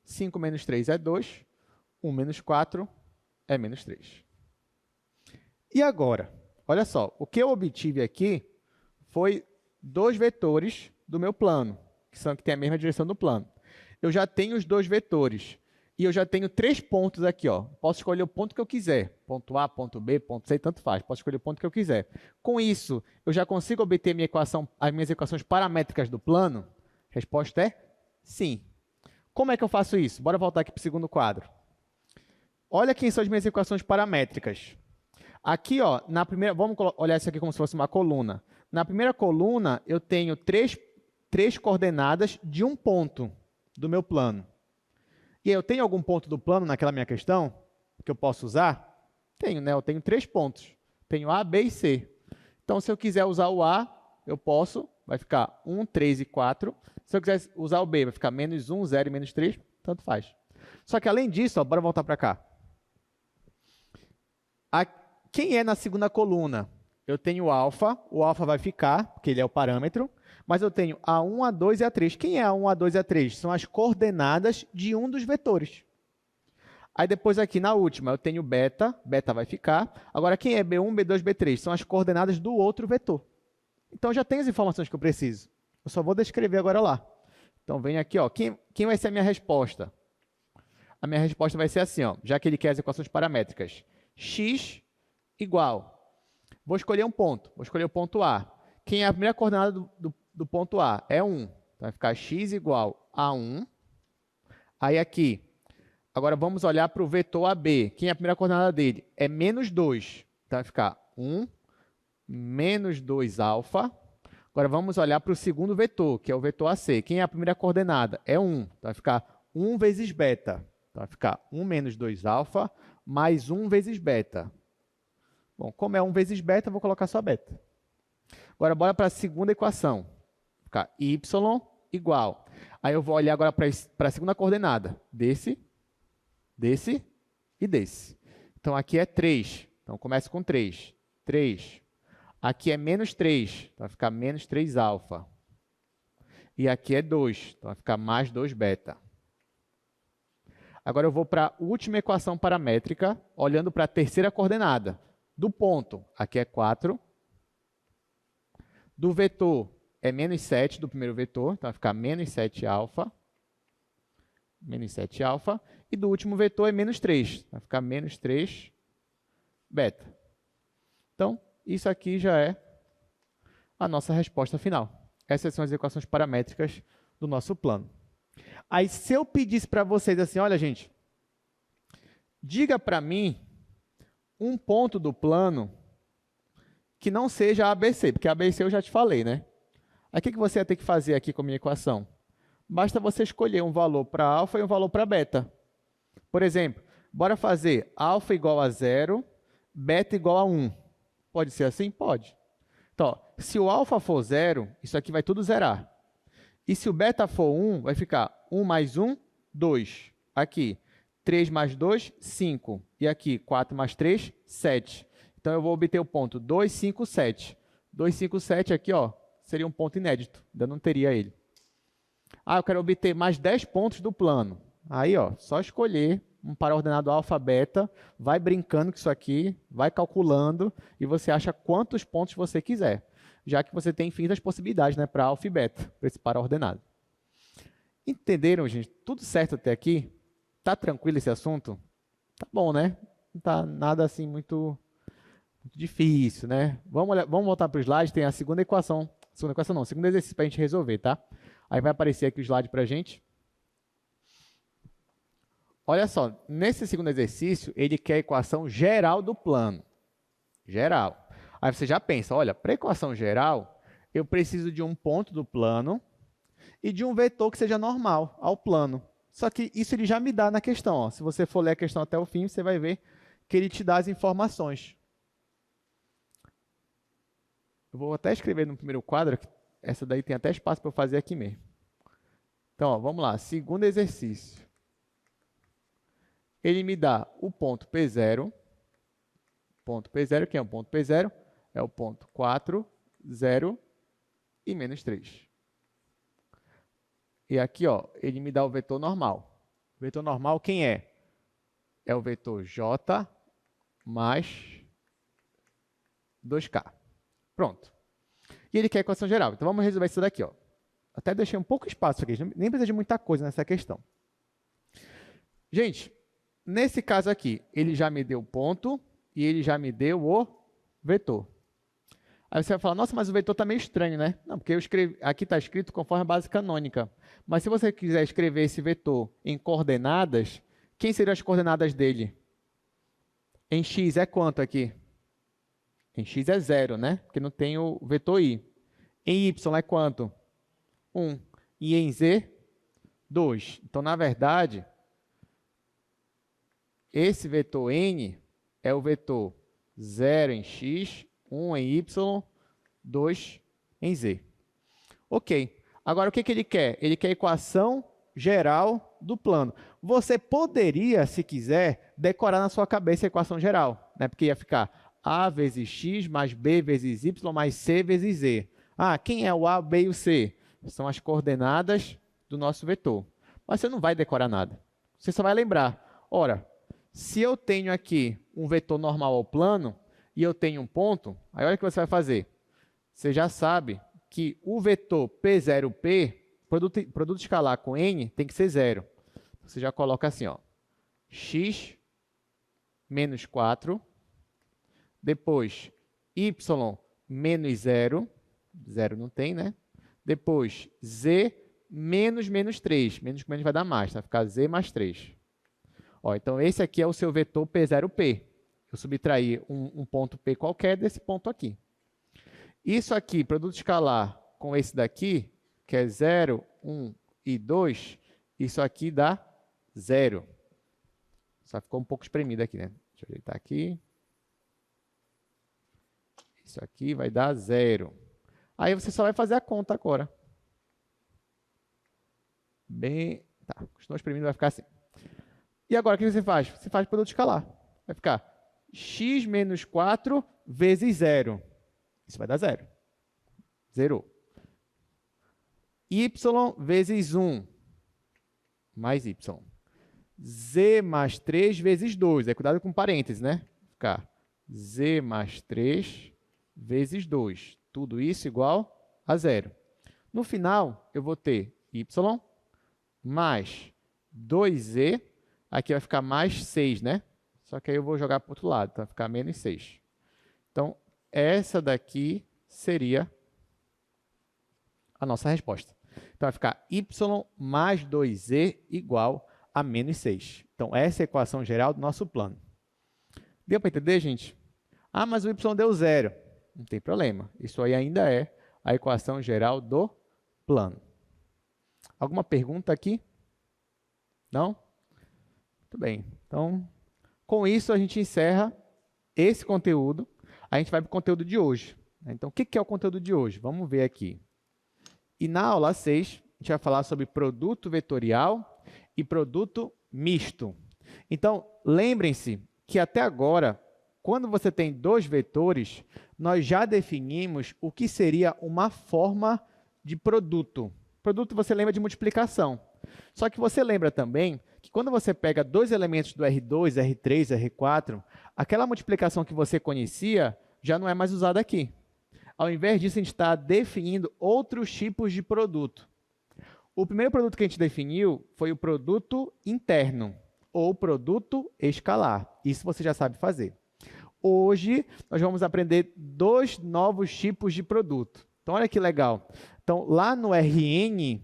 A: 5 menos 3 é 2. 1 menos 4 é menos 3. E agora, olha só, o que eu obtive aqui foi dois vetores do meu plano, que têm a mesma direção do plano. Eu já tenho os dois vetores e eu já tenho 3 pontos aqui. Ó. Posso escolher o ponto que eu quiser. Ponto A, ponto B, ponto C, tanto faz. Posso escolher o ponto que eu quiser. Com isso, eu já consigo obter as minhas equações paramétricas do plano? A resposta é sim. Como é que eu faço isso? Bora voltar aqui para o segundo quadro. Olha quem são as minhas equações paramétricas. Aqui, ó, na primeira, vamos olhar isso aqui como se fosse uma coluna. Na primeira coluna, eu tenho três coordenadas de um ponto do meu plano. E eu tenho algum ponto do plano naquela minha questão que eu posso usar? Tenho, né? Eu tenho 3 pontos. Tenho A, B e C. Então, se eu quiser usar o A, eu posso. Vai ficar 1, 3 e 4. Se eu quiser usar o B, vai ficar menos 1, 0 e menos 3. Tanto faz. Só que, além disso, ó, bora voltar para cá. Quem é na segunda coluna? Eu tenho alfa, o alfa vai ficar, porque ele é o parâmetro, mas eu tenho A1, A2 e A3. Quem é A1, A2 e A3? São as coordenadas de um dos vetores. Aí depois aqui na última eu tenho beta, beta vai ficar. Agora quem é B1, B2, B3? São as coordenadas do outro vetor. Então já tem as informações que eu preciso. Eu só vou descrever agora lá. Então vem aqui, ó. Quem vai ser a minha resposta? A minha resposta vai ser assim, ó, já que ele quer as equações paramétricas. X igual. Vou escolher um ponto. Vou escolher o ponto A. Quem é a primeira coordenada do ponto A? É 1. Então, vai ficar x igual a 1. Aí aqui, agora vamos olhar para o vetor AB. Quem é a primeira coordenada dele? É menos 2. Então, vai ficar 1 menos 2 alfa. Agora vamos olhar para o segundo vetor, que é o vetor AC. Quem é a primeira coordenada? É 1. Então, vai ficar 1 vezes beta. Então, vai ficar 1 menos 2 alfa mais 1 vezes beta. Bom, como é 1 vezes beta, eu vou colocar só beta. Agora, bora para a segunda equação. Vai ficar y igual. Aí eu vou olhar agora para a segunda coordenada. Desse e desse. Então, aqui é 3. Então, começa com 3. 3. Aqui é menos 3. Então, vai ficar menos 3 alfa. E aqui é 2. Então, vai ficar mais 2 beta. Agora eu vou para a última equação paramétrica, olhando para a terceira coordenada. Do ponto, aqui é 4. Do vetor, é menos 7 do primeiro vetor, então vai ficar menos 7 alfa. Menos 7 alfa. E do último vetor é menos 3, vai ficar menos 3 beta. Então, isso aqui já é a nossa resposta final. Essas são as equações paramétricas do nosso plano. Aí, se eu pedisse para vocês assim, olha, gente, diga para mim um ponto do plano que não seja ABC, porque ABC eu já te falei, né? Aí o que você vai ter que fazer aqui com a minha equação? Basta você escolher um valor para alfa e um valor para beta. Por exemplo, bora fazer alfa igual a 0, beta igual a 1. Pode ser assim? Pode. Então, ó, se o alfa for 0, isso aqui vai tudo zerar. E se o beta for 1, vai ficar 1 mais 1, 2. Aqui, 3 mais 2, 5. E aqui, 4 mais 3, 7. Então, eu vou obter o ponto 2, 5, 7. 2, 5, 7 aqui, ó, seria um ponto inédito. Ainda não teria ele. Ah, eu quero obter mais 10 pontos do plano. Aí, ó, só escolher um paraordenado alfa, beta, vai brincando com isso aqui, vai calculando e você acha quantos pontos você quiser, já que você tem infinitas possibilidades, né, para alfa e beta, para esse paraordenado. Entenderam, gente? Tudo certo até aqui? Tá tranquilo esse assunto? Tá bom, né? Não tá nada assim muito difícil, né? Vamos voltar para o slide, tem a segunda equação. Segunda equação não, segundo exercício para a gente resolver, tá? Aí vai aparecer aqui o slide para a gente. Olha só, nesse segundo exercício, ele quer a equação geral do plano. Geral. Aí você já pensa, olha, para a equação geral, eu preciso de um ponto do plano e de um vetor que seja normal ao plano. Só que isso ele já me dá na questão. Ó. Se você for ler a questão até o fim, você vai ver que ele te dá as informações. Eu vou até escrever no primeiro quadro, que essa daí tem até espaço para eu fazer aqui mesmo. Então, ó, vamos lá. Segundo exercício. Ele me dá o ponto P0. Ponto P0, quem é o ponto P0? É o ponto 4, 0 e menos 3. E aqui, ó, ele me dá o vetor normal. O vetor normal quem é? É o vetor J mais 2K. Pronto. E ele quer a equação geral. Então, vamos resolver isso daqui, ó. Até deixei um pouco espaço aqui, nem precisa de muita coisa nessa questão. Gente, nesse caso aqui, ele já me deu o ponto e ele já me deu o vetor. Aí você vai falar, nossa, mas o vetor está meio estranho, né? Não, porque aqui está escrito conforme a base canônica. Mas se você quiser escrever esse vetor em coordenadas, quem seriam as coordenadas dele? Em x é quanto aqui? Em x é 0, né? Porque não tem o vetor i. Em y é quanto? 1. E em z, 2. Então, na verdade, esse vetor n é o vetor 0 em x, 1 em y, 2 em z. Ok. Agora, o que ele quer? Ele quer a equação geral do plano. Você poderia, se quiser, decorar na sua cabeça a equação geral, né? Porque ia ficar a vezes x mais b vezes y mais c vezes z. Ah, quem é o a, b e o c? São as coordenadas do nosso vetor. Mas você não vai decorar nada. Você só vai lembrar. Ora, se eu tenho aqui um vetor normal ao plano e eu tenho um ponto, aí olha o que você vai fazer. Você já sabe que o vetor P0P, produto escalar com n, tem que ser 0. Você já coloca assim, ó, x menos 4, depois y menos 0, 0 não tem, né? Depois z menos menos 3, menos com menos vai dar mais, vai ficar z mais 3. Ó, então, esse aqui é o seu vetor P0P. Eu subtraí um ponto P qualquer desse ponto aqui. Isso aqui, produto escalar com esse daqui, que é 0, 1 e 2, isso aqui dá 0. Só ficou um pouco espremido aqui, né? Deixa eu ajeitar aqui. Isso aqui vai dar 0. Aí você só vai fazer a conta agora. Bem, tá, continua espremindo, vai ficar assim. E agora, o que você faz? Você faz produto escalar. Vai ficar x menos 4 vezes 0. Isso vai dar 0. Zerou. Y vezes 1. Mais y. Z mais 3 vezes 2. Cuidado com parênteses, né? Vai ficar z mais 3 vezes 2. Tudo isso igual a 0. No final, eu vou ter y mais 2z. Aqui vai ficar mais 6, né? Só que aí eu vou jogar para o outro lado, então vai ficar menos 6. Então, essa daqui seria a nossa resposta. Então, vai ficar y mais 2z igual a menos 6. Então, essa é a equação geral do nosso plano. Deu para entender, gente? Ah, mas o y deu 0. Não tem problema. Isso aí ainda é a equação geral do plano. Alguma pergunta aqui? Não? Muito bem. Então, com isso a gente encerra esse conteúdo. A gente vai para o conteúdo de hoje. Então, o que é o conteúdo de hoje? Vamos ver aqui. E na aula 6, a gente vai falar sobre produto vetorial e produto misto. Então, lembrem-se que até agora, quando você tem dois vetores, nós já definimos o que seria uma forma de produto. Produto você lembra de multiplicação. Só que você lembra também que quando você pega dois elementos do R2, R3, R4, aquela multiplicação que você conhecia já não é mais usada aqui. Ao invés disso, a gente está definindo outros tipos de produto. O primeiro produto que a gente definiu foi o produto interno, ou produto escalar. Isso você já sabe fazer. Hoje, nós vamos aprender dois novos tipos de produto. Então, olha que legal. Então, lá no RN,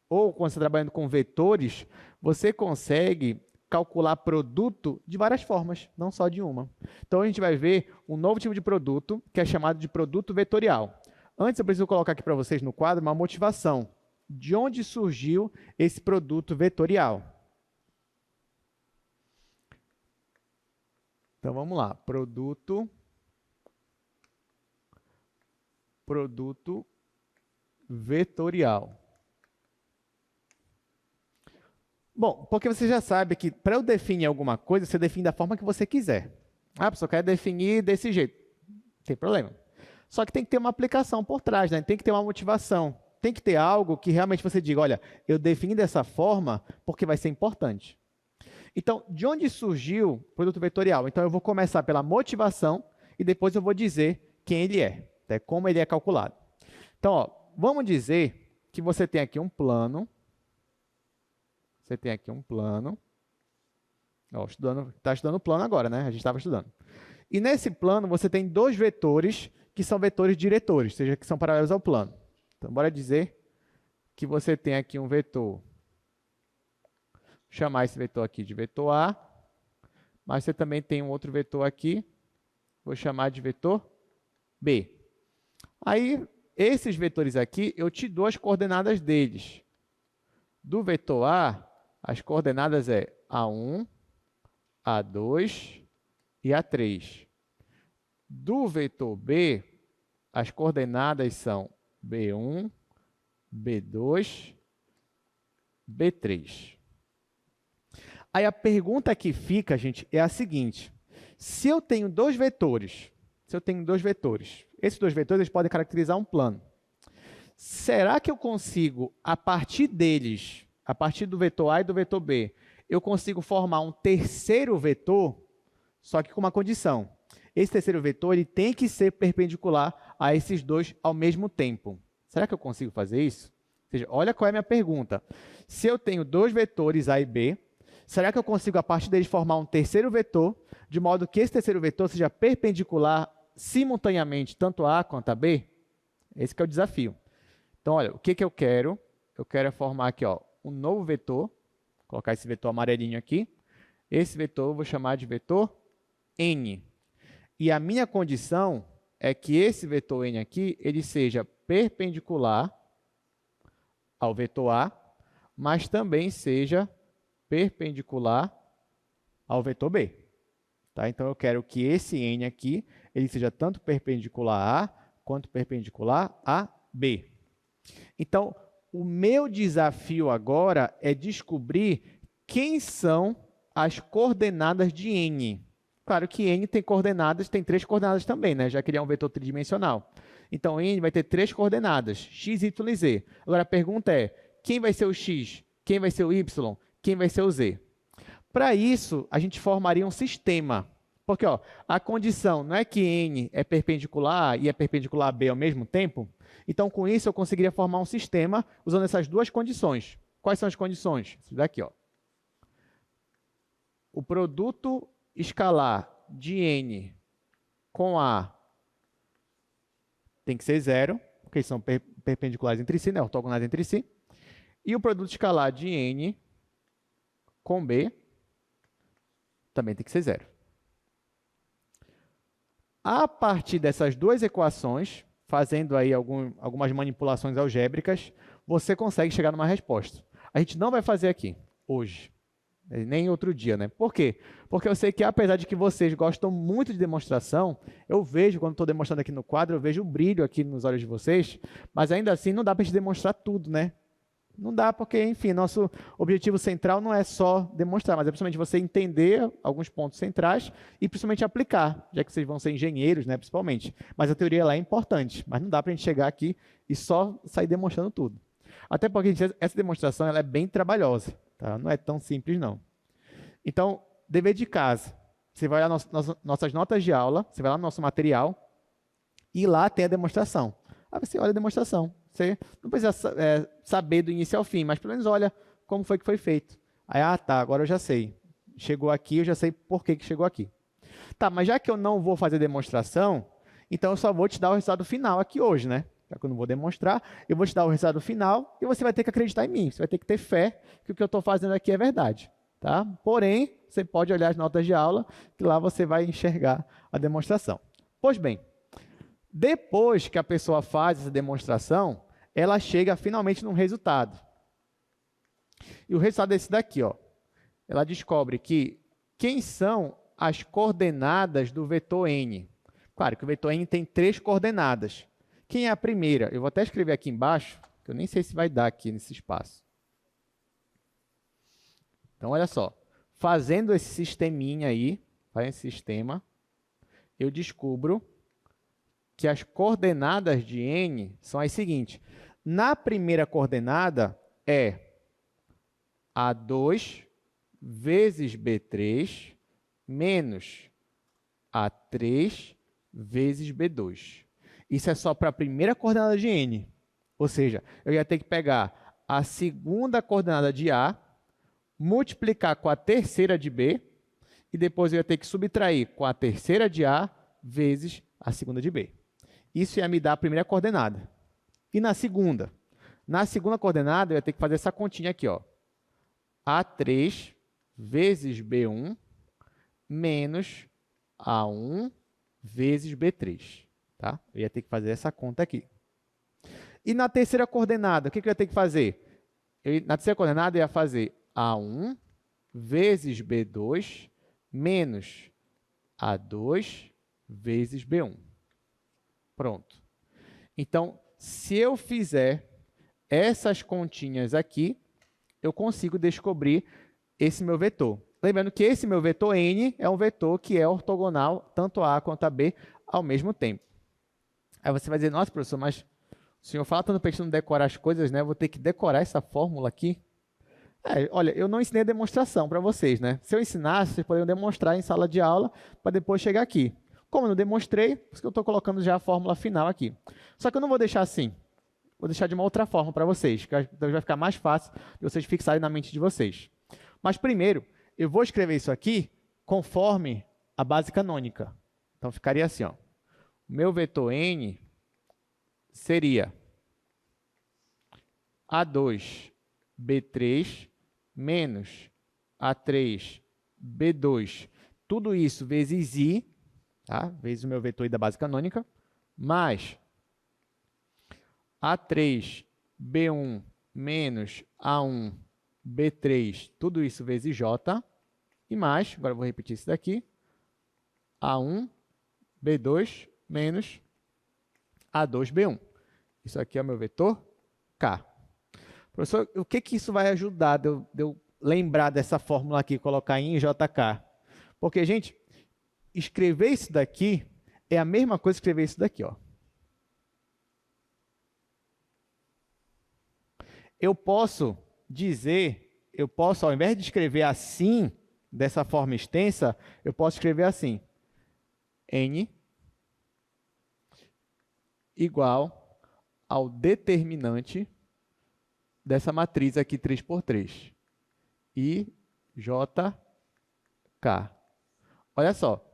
A: ou quando você está trabalhando com vetores, você consegue calcular produto de várias formas, não só de uma. Então, a gente vai ver um novo tipo de produto, que é chamado de produto vetorial. Antes, eu preciso colocar aqui para vocês no quadro uma motivação. De onde surgiu esse produto vetorial? Então, vamos lá. Produto vetorial. Bom, porque você já sabe que para eu definir alguma coisa, você define da forma que você quiser. Ah, a pessoa quer definir desse jeito. Não tem problema. Só que tem que ter uma aplicação por trás, né? Tem que ter uma motivação. Tem que ter algo que realmente você diga, olha, eu defini dessa forma porque vai ser importante. Então, de onde surgiu o produto vetorial? Então, eu vou começar pela motivação e depois eu vou dizer quem ele é, né? Como ele é calculado. Então, ó, vamos dizer que você tem aqui um plano. Você tem aqui um plano. Está estudando plano agora, né? A gente estava estudando. E nesse plano você tem dois vetores que são vetores diretores, ou seja, que são paralelos ao plano. Então, bora dizer que você tem aqui um vetor. Vou chamar esse vetor aqui de vetor A, mas você também tem um outro vetor aqui, vou chamar de vetor B. Aí, esses vetores aqui, eu te dou as coordenadas deles. Do vetor A, as coordenadas é A1, A2 e A3. Do vetor B, as coordenadas são B1, B2, B3. Aí a pergunta que fica, gente, é a seguinte. Se eu tenho dois vetores, esses dois vetores eles podem caracterizar um plano. Será que eu consigo, a partir deles, a partir do vetor A e do vetor B, eu consigo formar um terceiro vetor, só que com uma condição. Esse terceiro vetor ele tem que ser perpendicular a esses dois ao mesmo tempo. Será que eu consigo fazer isso? Ou seja, olha qual é a minha pergunta. Se eu tenho dois vetores A e B, será que eu consigo, a partir deles, formar um terceiro vetor, de modo que esse terceiro vetor seja perpendicular simultaneamente tanto a A quanto a B? Esse que é o desafio. Então, olha, o que eu quero? Eu quero formar aqui ó, um novo vetor, vou colocar esse vetor amarelinho aqui. Esse vetor eu vou chamar de vetor N. E a minha condição é que esse vetor N aqui, ele seja perpendicular ao vetor A, mas também seja perpendicular ao vetor B. Tá? Então, eu quero que esse N aqui, ele seja tanto perpendicular a A, quanto perpendicular a B. Então, o meu desafio agora é descobrir quem são as coordenadas de N. Claro que N tem coordenadas, tem três coordenadas também, né? Já que ele é um vetor tridimensional. Então, N vai ter três coordenadas, x, y e z. Agora, a pergunta é, quem vai ser o x? Quem vai ser o y? Quem vai ser o z? Para isso, a gente formaria um sistema. Porque ó, a condição não é que N é perpendicular A e é perpendicular a B ao mesmo tempo? Então, com isso, eu conseguiria formar um sistema usando essas duas condições. Quais são as condições? Isso daqui, ó. O produto escalar de N com A tem que ser zero, porque eles são perpendiculares entre si, né? Ortogonais entre si. E o produto escalar de N com B também tem que ser zero. A partir dessas duas equações, fazendo aí algumas manipulações algébricas, você consegue chegar numa resposta. A gente não vai fazer aqui, hoje, nem outro dia, né? Por quê? Porque eu sei que, apesar de que vocês gostam muito de demonstração, eu vejo, quando estou demonstrando aqui no quadro, eu vejo o brilho aqui nos olhos de vocês, mas ainda assim não dá para a gente demonstrar tudo, né? Não dá porque, enfim, nosso objetivo central não é só demonstrar, mas é principalmente você entender alguns pontos centrais e principalmente aplicar, já que vocês vão ser engenheiros, né, principalmente. Mas a teoria lá é importante, mas não dá para a gente chegar aqui e só sair demonstrando tudo. Até porque essa demonstração ela é bem trabalhosa, tá? Não é tão simples, não. Então, dever de casa. Você vai lá nas nossas notas de aula, você vai lá no nosso material e lá tem a demonstração. Aí você olha a demonstração. Você não precisa saber do início ao fim, mas pelo menos olha como foi que foi feito. Aí, tá, agora eu já sei. Chegou aqui, eu já sei por que chegou aqui. Tá, mas já que eu não vou fazer demonstração, então eu só vou te dar o resultado final aqui hoje, né? Já que eu não vou demonstrar, eu vou te dar o resultado final e você vai ter que acreditar em mim. Você vai ter que ter fé que o que eu estou fazendo aqui é verdade. Tá? Porém, você pode olhar as notas de aula, que lá você vai enxergar a demonstração. Pois bem, depois que a pessoa faz essa demonstração, ela chega finalmente num resultado. E o resultado é esse daqui, ó. Ela descobre que quem são as coordenadas do vetor n. Claro que o vetor n tem 3 coordenadas. Quem é a primeira? Eu vou até escrever aqui embaixo, que eu nem sei se vai dar aqui nesse espaço. Então, olha só. Fazendo esse sisteminha aí, fazendo esse sistema, eu descubro que as coordenadas de n são as seguintes. Na primeira coordenada é A2 vezes B3 menos A3 vezes B2. Isso é só para a primeira coordenada de n. Ou seja, eu ia ter que pegar a segunda coordenada de A, multiplicar com a terceira de B, e depois eu ia ter que subtrair com a terceira de A vezes a segunda de B. Isso ia me dar a primeira coordenada. E na segunda? Na segunda coordenada, eu ia ter que fazer essa continha aqui, ó. A3 vezes B1 menos A1 vezes B3. Tá? Eu ia ter que fazer essa conta aqui. E na terceira coordenada, o que eu ia ter que fazer? Na terceira coordenada, eu ia fazer A1 vezes B2 menos A2 vezes B1. Pronto. Então, se eu fizer essas continhas aqui, eu consigo descobrir esse meu vetor. Lembrando que esse meu vetor n é um vetor que é ortogonal tanto a quanto a b ao mesmo tempo. Aí você vai dizer, nossa, professor, mas o senhor fala tanto para a gente não decorar as coisas, né? Eu vou ter que decorar essa fórmula aqui. Olha, eu não ensinei a demonstração para vocês, né? Se eu ensinasse, vocês poderiam demonstrar em sala de aula para depois chegar aqui. Como eu não demonstrei, por isso que eu estou colocando já a fórmula final aqui. Só que eu não vou deixar assim. Vou deixar de uma outra forma para vocês, que vai ficar mais fácil de vocês fixarem na mente de vocês. Mas primeiro, eu vou escrever isso aqui conforme a base canônica. Então, ficaria assim, ó. O meu vetor n seria A2, B3, menos A3, B2, tudo isso vezes I, tá? Vezes o meu vetor I da base canônica, mais A3, B1, menos A1, B3, tudo isso vezes J, e mais, agora eu vou repetir isso daqui, A1, B2, menos A2, B1. Isso aqui é o meu vetor K. Professor, o que isso vai ajudar de eu lembrar dessa fórmula aqui, colocar em JK? Porque, gente, escrever isso daqui é a mesma coisa que escrever isso daqui, ó. Eu posso dizer, ao invés de escrever assim, dessa forma extensa, eu posso escrever assim. N igual ao determinante dessa matriz aqui 3 por 3. I, J, K. Olha só.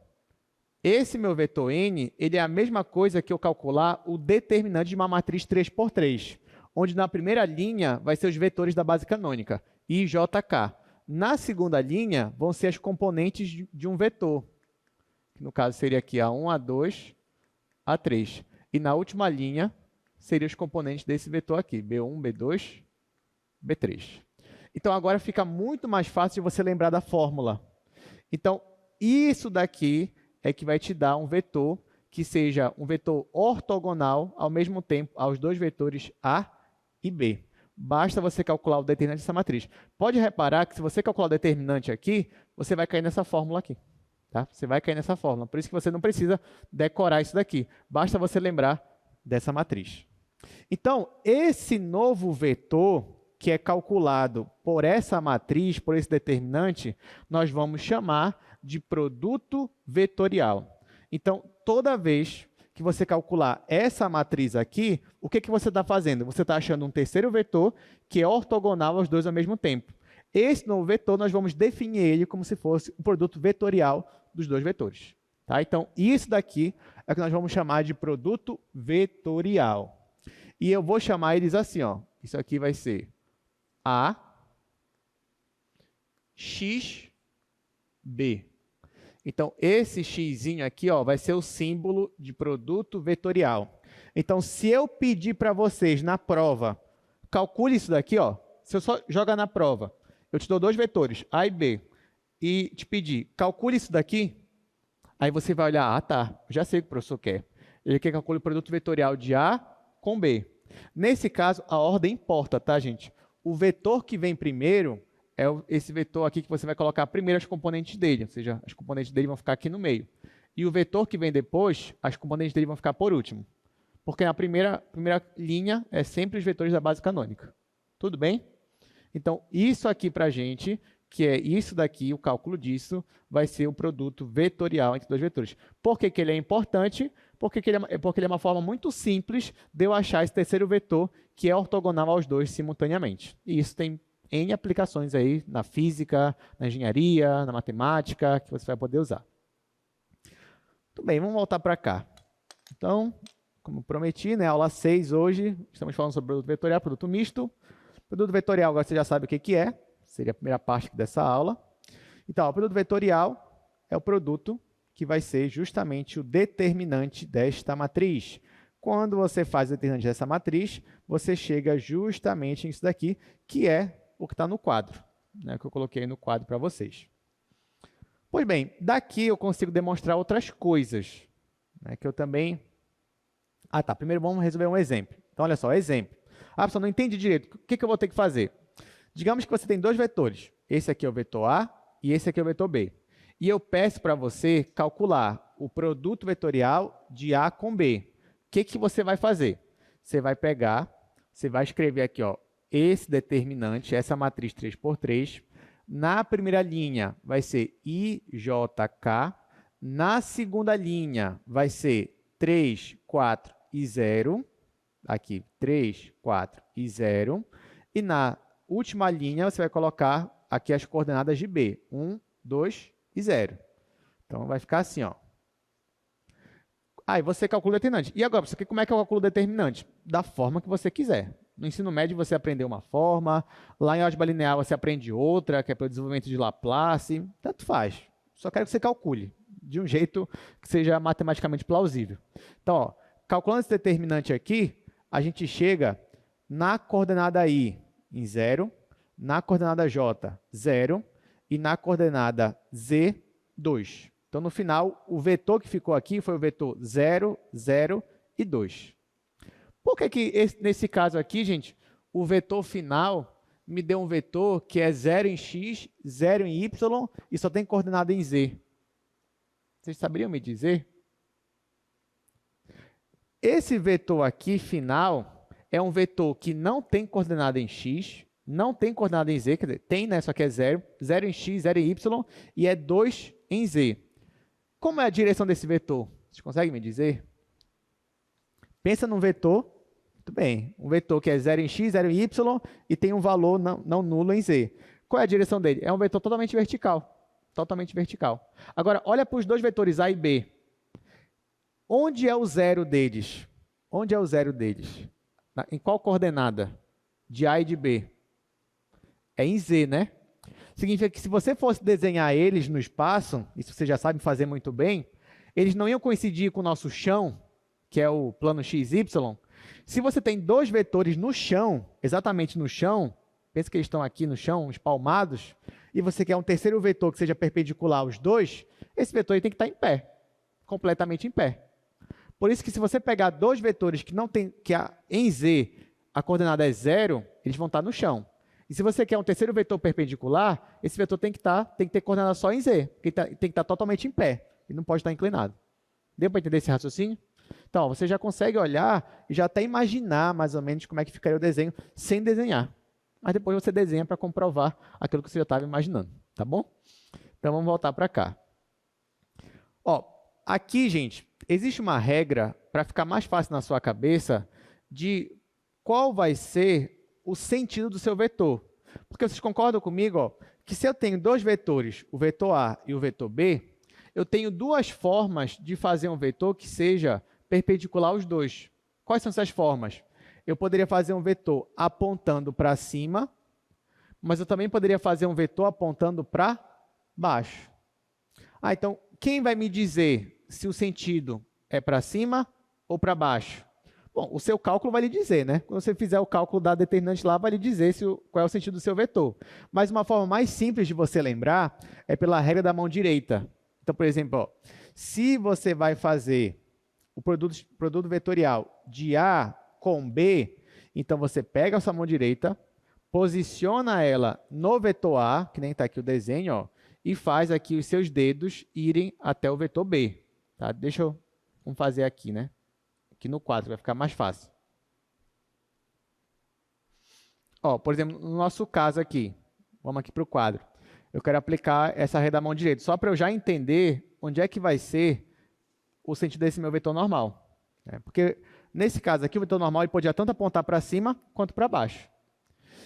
A: Esse meu vetor n, ele é a mesma coisa que eu calcular o determinante de uma matriz 3 por 3, onde na primeira linha vai ser os vetores da base canônica, I, J, K. Na segunda linha vão ser as componentes de um vetor. que no caso seria aqui A1, A2, A3. E na última linha, seriam os componentes desse vetor aqui, B1, B2, B3. Então, agora fica muito mais fácil de você lembrar da fórmula. Então, isso daqui é que vai te dar um vetor que seja um vetor ortogonal ao mesmo tempo aos dois vetores A e B. Basta você calcular o determinante dessa matriz. Pode reparar que se você calcular o determinante aqui, você vai cair nessa fórmula aqui. Tá? Você vai cair nessa fórmula. Por isso que você não precisa decorar isso daqui. Basta você lembrar dessa matriz. Então, esse novo vetor, que é calculado por essa matriz, por esse determinante, nós vamos chamar de produto vetorial. Então, toda vez que você calcular essa matriz aqui, o que você está fazendo? Você está achando um terceiro vetor que é ortogonal aos dois ao mesmo tempo. Esse novo vetor, nós vamos definir ele como se fosse o produto vetorial dos dois vetores. Tá? Então, isso daqui é o que nós vamos chamar de produto vetorial. E eu vou chamar eles assim, ó. Isso aqui vai ser A, X, B. Então, esse x aqui ó, vai ser o símbolo de produto vetorial. Então, se eu pedir para vocês na prova, calcule isso daqui, ó, se eu só jogar na prova, eu te dou dois vetores, A e B, e te pedir, calcule isso daqui, aí você vai olhar, ah, tá, já sei o que o professor quer. Ele quer que calcule o produto vetorial de A com B. Nesse caso, a ordem importa, tá, gente? O vetor que vem primeiro é esse vetor aqui que você vai colocar primeiro as componentes dele, ou seja, as componentes dele vão ficar aqui no meio. E o vetor que vem depois, as componentes dele vão ficar por último. Porque a primeira linha é sempre os vetores da base canônica. Tudo bem? Então, isso aqui para a gente, que é isso daqui, o cálculo disso, vai ser o produto vetorial entre dois vetores. Por que ele é importante? Porque ele é uma forma muito simples de eu achar esse terceiro vetor que é ortogonal aos dois simultaneamente. E isso tem N aplicações aí na física, na engenharia, na matemática, que você vai poder usar. Muito bem, vamos voltar para cá. Então, como prometi, né, aula 6 hoje, estamos falando sobre produto vetorial, produto misto. Produto vetorial, agora você já sabe o que é, seria a primeira parte dessa aula. Então, o produto vetorial é o produto que vai ser justamente o determinante desta matriz. Quando você faz o determinante dessa matriz, você chega justamente nisso daqui, que é o que está no quadro, né, que eu coloquei no quadro para vocês. Pois bem, daqui eu consigo demonstrar outras coisas, né, que eu também... Ah, tá. Primeiro vamos resolver um exemplo. Então, olha só, exemplo. Ah, pessoal, não entendi direito. O que eu vou ter que fazer? Digamos que você tem dois vetores. Esse aqui é o vetor A e esse aqui é o vetor B. E eu peço para você calcular o produto vetorial de A com B. O que você vai fazer? Você vai pegar, você vai escrever aqui, ó, esse determinante, essa matriz 3×3. Na primeira linha vai ser IJK. Na segunda linha vai ser 3, 4 e 0. Aqui, 3, 4 e 0. E na última linha você vai colocar aqui as coordenadas de B. 1, 2 e 0. Então, vai ficar assim, ó. Aí você calcula o determinante. E agora, como é que eu calculo o determinante? Da forma que você quiser. No ensino médio você aprendeu uma forma, lá em álgebra linear você aprende outra, que é para o desenvolvimento de Laplace, tanto faz. Só quero que você calcule, de um jeito que seja matematicamente plausível. Então, ó, calculando esse determinante aqui, a gente chega na coordenada I em 0, na coordenada J, 0, e na coordenada Z, 2. Então, no final, o vetor que ficou aqui foi o vetor 0, 0 e 2. Por que nesse caso aqui, gente, o vetor final me deu um vetor que é 0 em x, 0 em y e só tem coordenada em z? Vocês saberiam me dizer? Esse vetor aqui, final, é um vetor que não tem coordenada em x, não tem coordenada em z, quer dizer, tem, né, só que é 0, 0 em x, 0 em y e é 2 em z. Como é a direção desse vetor? Vocês conseguem me dizer? Pensa num vetor, muito bem, um vetor que é 0 em x, 0 em y e tem um valor não nulo em z. Qual é a direção dele? É um vetor totalmente vertical. Totalmente vertical. Agora, olha para os dois vetores A e B. Onde é o zero deles? Onde é o zero deles? Em qual coordenada? De A e de B? É em z, né? Significa que se você fosse desenhar eles no espaço, isso você já sabe fazer muito bem, eles não iam coincidir com o nosso chão, que é o plano XY. Se você tem dois vetores no chão, exatamente no chão, pensa que eles estão aqui no chão, espalmados, e você quer um terceiro vetor que seja perpendicular aos dois, esse vetor tem que estar em pé, completamente em pé. Por isso que se você pegar dois vetores que não tem, em Z a coordenada é 0, eles vão estar no chão. E se você quer um terceiro vetor perpendicular, esse vetor tem que ter coordenada só em Z, porque tem que estar totalmente em pé, ele não pode estar inclinado. Deu para entender esse raciocínio? Então, você já consegue olhar e já até imaginar mais ou menos como é que ficaria o desenho sem desenhar. Mas depois você desenha para comprovar aquilo que você já estava imaginando, tá bom? Então, vamos voltar para cá. Ó, aqui, gente, existe uma regra para ficar mais fácil na sua cabeça de qual vai ser o sentido do seu vetor. Porque vocês concordam comigo, ó, que se eu tenho dois vetores, o vetor A e o vetor B, eu tenho duas formas de fazer um vetor que seja perpendicular aos dois. Quais são essas formas? Eu poderia fazer um vetor apontando para cima, mas eu também poderia fazer um vetor apontando para baixo. Então, quem vai me dizer se o sentido é para cima ou para baixo? Bom, o seu cálculo vai lhe dizer, né? Quando você fizer o cálculo da determinante lá, vai lhe dizer qual é o sentido do seu vetor. Mas uma forma mais simples de você lembrar é pela regra da mão direita. Então, por exemplo, ó, se você vai fazer o produto vetorial de A com B, então você pega a sua mão direita, posiciona ela no vetor A, que nem está aqui o desenho, ó, e faz aqui os seus dedos irem até o vetor B. Tá? Vamos fazer aqui, né? Aqui no quadro, vai ficar mais fácil. Ó, por exemplo, no nosso caso aqui, vamos aqui para o quadro. Eu quero aplicar essa regra da mão direita, só para eu já entender onde é que vai ser o sentido desse meu vetor normal. Porque, nesse caso aqui, o vetor normal ele podia tanto apontar para cima quanto para baixo.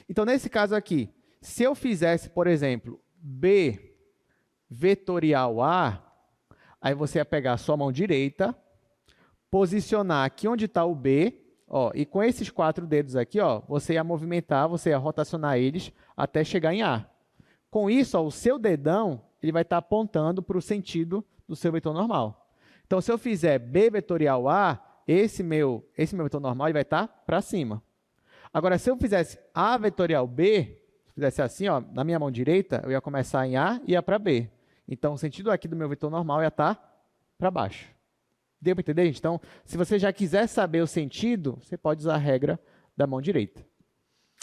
A: Então, nesse caso aqui, se eu fizesse, por exemplo, B vetorial A, aí você ia pegar a sua mão direita, posicionar aqui onde está o B, ó, e com esses 4 dedos aqui, ó, você ia movimentar, você ia rotacionar eles até chegar em A. Com isso, ó, o seu dedão ele vai estar apontando para o sentido do seu vetor normal. Então, se eu fizer B vetorial A, esse meu vetor normal ele vai estar para cima. Agora, se eu fizesse A vetorial B, se eu fizesse assim, ó, na minha mão direita, eu ia começar em A e ia para B. Então, o sentido aqui do meu vetor normal ia estar para baixo. Deu para entender, gente? Então, se você já quiser saber o sentido, você pode usar a regra da mão direita.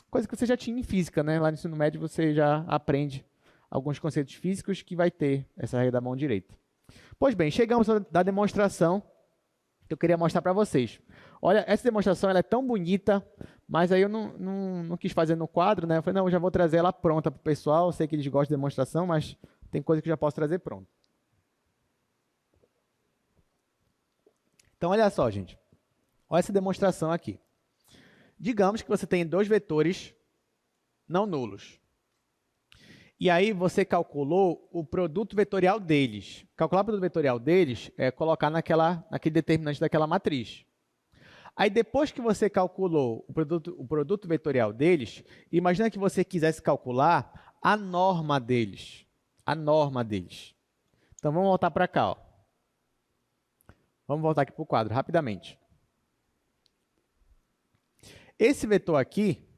A: Coisa que você já tinha em física, né? Lá no ensino médio você já aprende alguns conceitos físicos que vai ter essa regra da mão direita. Pois bem, chegamos da demonstração que eu queria mostrar para vocês. Olha, essa demonstração ela é tão bonita, mas aí eu não quis fazer no quadro, né? Eu falei, não, eu já vou trazer ela pronta para o pessoal. Eu sei que eles gostam de demonstração, mas tem coisa que eu já posso trazer pronta. Então, olha só, gente. Olha essa demonstração aqui. Digamos que você tem dois vetores não nulos. E aí você calculou o produto vetorial deles. Calcular o produto vetorial deles é colocar naquele determinante daquela matriz. Aí depois que você calculou o produto vetorial deles, imagina que você quisesse calcular a norma deles. A norma deles. Então vamos voltar para cá, ó. Vamos voltar aqui para o quadro, rapidamente. Esse vetor aqui,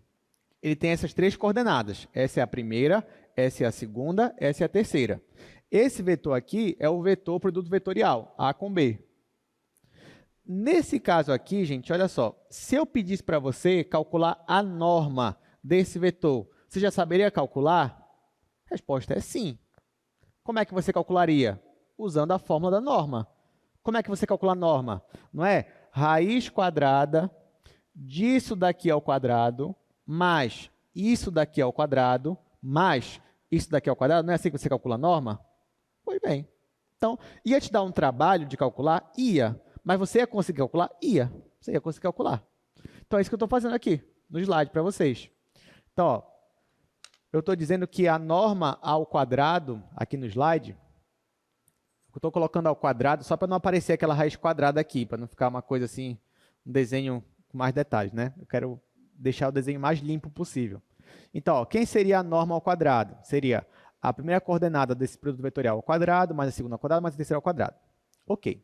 A: ele tem essas 3 coordenadas. Essa é a primeira, essa é a segunda, essa é a terceira. Esse vetor aqui é o vetor produto vetorial, A com B. Nesse caso aqui, gente, olha só. Se eu pedisse para você calcular a norma desse vetor, você já saberia calcular? A resposta é sim. Como é que você calcularia? Usando a fórmula da norma. Como é que você calcula a norma? Não é? Raiz quadrada disso daqui ao quadrado, mais isso daqui ao quadrado, mais isso daqui ao quadrado. Não é assim que você calcula a norma? Pois bem. Então, ia te dar um trabalho de calcular? Ia. Mas você ia conseguir calcular? Ia. Você ia conseguir calcular. Então, é isso que eu estou fazendo aqui, no slide para vocês. Então, ó, eu estou dizendo que a norma ao quadrado, aqui no slide, eu estou colocando ao quadrado só para não aparecer aquela raiz quadrada aqui, para não ficar uma coisa assim, um desenho com mais detalhes, né? Eu quero deixar o desenho mais limpo possível. Então, ó, quem seria a norma ao quadrado? Seria a primeira coordenada desse produto vetorial ao quadrado, mais a segunda ao quadrado, mais a terceira ao quadrado. Ok.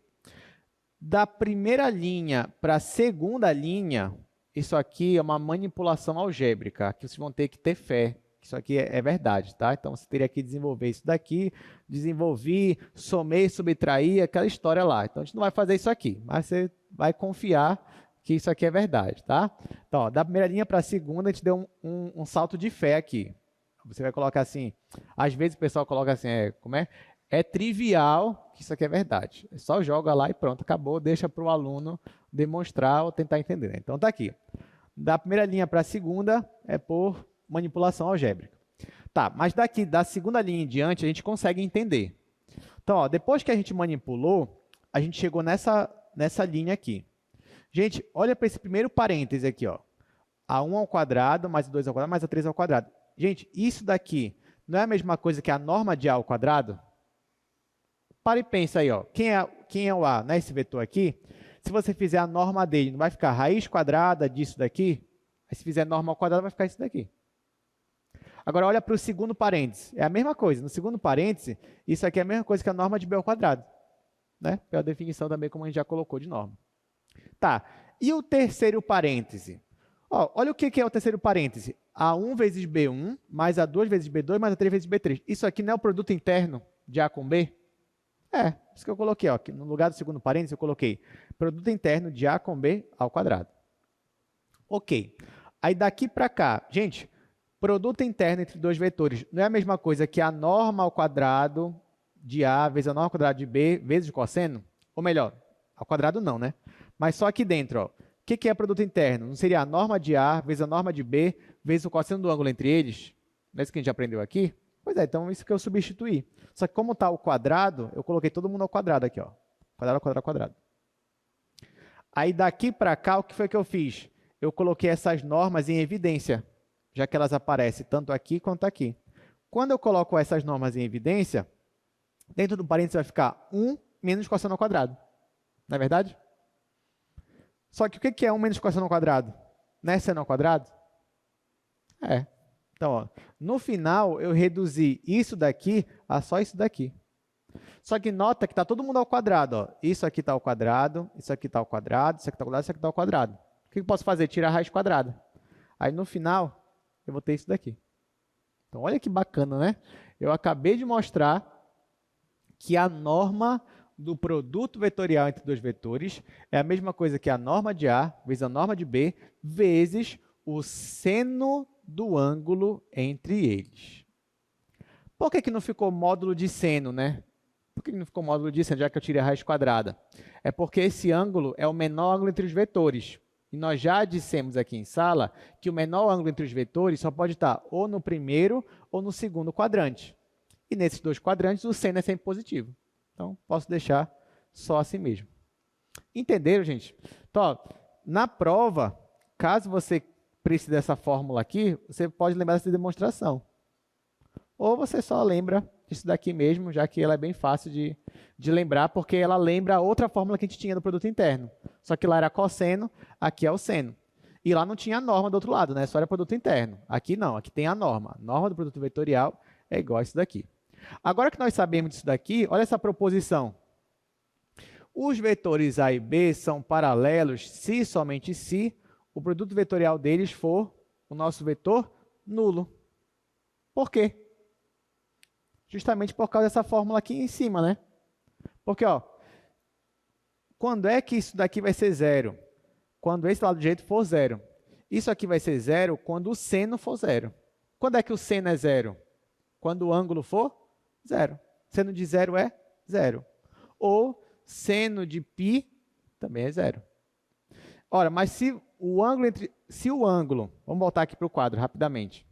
A: Da primeira linha para a segunda linha, isso aqui é uma manipulação algébrica, que vocês vão ter que ter fé. Isso aqui é verdade, tá? Então, você teria que desenvolver isso daqui, desenvolver, somei, subtrair, aquela história lá. Então, a gente não vai fazer isso aqui, mas você vai confiar que isso aqui é verdade, tá? Então, ó, da primeira linha para a segunda, a gente deu um salto de fé aqui. Você vai colocar assim, às vezes o pessoal coloca assim, como é? É trivial que isso aqui é verdade. Só joga lá e pronto, acabou, deixa para o aluno demonstrar ou tentar entender. Né? Então, tá aqui. Da primeira linha para a segunda é por manipulação algébrica. Tá, mas daqui da segunda linha em diante a gente consegue entender. Então, ó, depois que a gente manipulou, a gente chegou nessa linha aqui. Gente, olha para esse primeiro parêntese aqui, ó. A1 ao quadrado, mais A2 ao quadrado, mais A3 ao quadrado. Gente, isso daqui não é a mesma coisa que a norma de A ao quadrado? Para e pensa aí, ó. Quem é o A? Não é esse vetor aqui? Se você fizer a norma dele, não vai ficar raiz quadrada disso daqui? Aí, se fizer norma ao quadrado, vai ficar isso daqui. Agora, olha para o segundo parêntese. É a mesma coisa. No segundo parêntese, isso aqui é a mesma coisa que a norma de B ao quadrado. Né? Pela definição também, como a gente já colocou de norma. Tá. E o terceiro parêntese? Ó, olha o que é o terceiro parêntese. A1 vezes B1, mais A2 vezes B2, mais A3 vezes B3. Isso aqui não é o produto interno de A com B? É, isso que eu coloquei. Ó, no lugar do segundo parêntese, eu coloquei produto interno de A com B ao quadrado. Ok. Aí daqui para cá, gente, produto interno entre dois vetores não é a mesma coisa que a norma ao quadrado de A vezes a norma ao quadrado de B vezes o cosseno? Ou melhor, ao quadrado não, né? Mas só aqui dentro, ó. O que é produto interno? Não seria a norma de A vezes a norma de B vezes o cosseno do ângulo entre eles? Não é isso que a gente aprendeu aqui? Pois é, então isso que eu substituí. Só que como está o quadrado, eu coloquei todo mundo ao quadrado aqui, ó. Quadrado, quadrado, quadrado. Aí daqui para cá, o que foi que eu fiz? Eu coloquei essas normas em evidência, já que elas aparecem tanto aqui quanto aqui. Quando eu coloco essas normas em evidência, dentro do parênteses vai ficar 1 menos cosseno ao quadrado. Não é verdade? Só que o que é 1 menos cosseno ao quadrado? Não é seno ao quadrado? É. Então, ó, no final, eu reduzi isso daqui a só isso daqui. Só que nota que está todo mundo ao quadrado. Ó. Isso aqui está ao quadrado, isso aqui está ao quadrado, isso aqui está ao quadrado, isso aqui está ao quadrado. O que eu posso fazer? Tirar a raiz quadrada. Aí, no final, eu vou ter isso daqui. Então, olha que bacana, né? Eu acabei de mostrar que a norma do produto vetorial entre dois vetores é a mesma coisa que a norma de A vezes a norma de B vezes o seno do ângulo entre eles. Por que não ficou módulo de seno, né? Por que não ficou módulo de seno, já que eu tirei a raiz quadrada? É porque esse ângulo é o menor ângulo entre os vetores. E nós já dissemos aqui em sala que o menor ângulo entre os vetores só pode estar ou no primeiro ou no segundo quadrante. E nesses dois quadrantes, o seno é sempre positivo. Então, posso deixar só assim mesmo. Entenderam, gente? Então, ó, na prova, caso você precise dessa fórmula aqui, você pode lembrar dessa demonstração. Ou você só lembra disso daqui mesmo, já que ela é bem fácil de lembrar, porque ela lembra a outra fórmula que a gente tinha do produto interno. Só que lá era cosseno, aqui é o seno. E lá não tinha a norma do outro lado, né? Só era produto interno. Aqui não, aqui tem a norma. A norma do produto vetorial é igual a isso daqui. Agora que nós sabemos disso daqui, olha essa proposição. Os vetores A e B são paralelos se e somente se o produto vetorial deles for o nosso vetor nulo. Por quê? Justamente por causa dessa fórmula aqui em cima, né? Porque, ó, quando é que isso daqui vai ser zero? Quando esse lado direito for zero. Isso aqui vai ser zero quando o seno for zero. Quando é que o seno é zero? Quando o ângulo for zero. Seno de zero é zero. Ou seno de π também é zero. Ora, mas se o ângulo, vamos voltar aqui para o quadro rapidamente.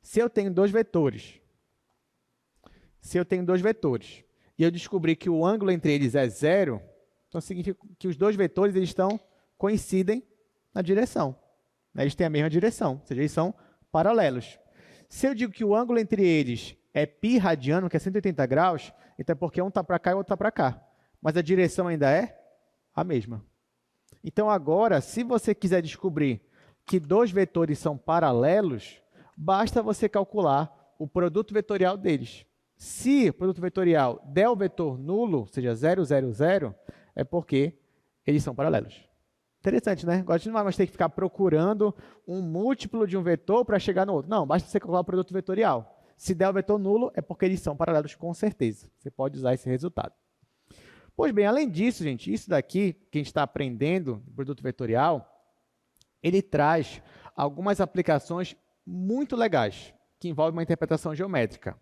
A: Se eu tenho dois vetores, e eu descobrir que o ângulo entre eles é zero, então significa que os dois vetores coincidem na direção. Eles têm a mesma direção, ou seja, eles são paralelos. Se eu digo que o ângulo entre eles é π radiano, que é 180 graus, então é porque um está para cá e o outro está para cá. Mas a direção ainda é a mesma. Então, agora, se você quiser descobrir que dois vetores são paralelos, basta você calcular o produto vetorial deles. Se o produto vetorial der o vetor nulo, ou seja, 0, 0, 0, é porque eles são paralelos. Interessante, né? Agora a gente não vai mais ter que ficar procurando um múltiplo de um vetor para chegar no outro. Não, basta você calcular o produto vetorial. Se der o vetor nulo, é porque eles são paralelos com certeza. Você pode usar esse resultado. Pois bem, além disso, gente, isso daqui que a gente está aprendendo, do produto vetorial, ele traz algumas aplicações muito legais, que envolvem uma interpretação geométrica.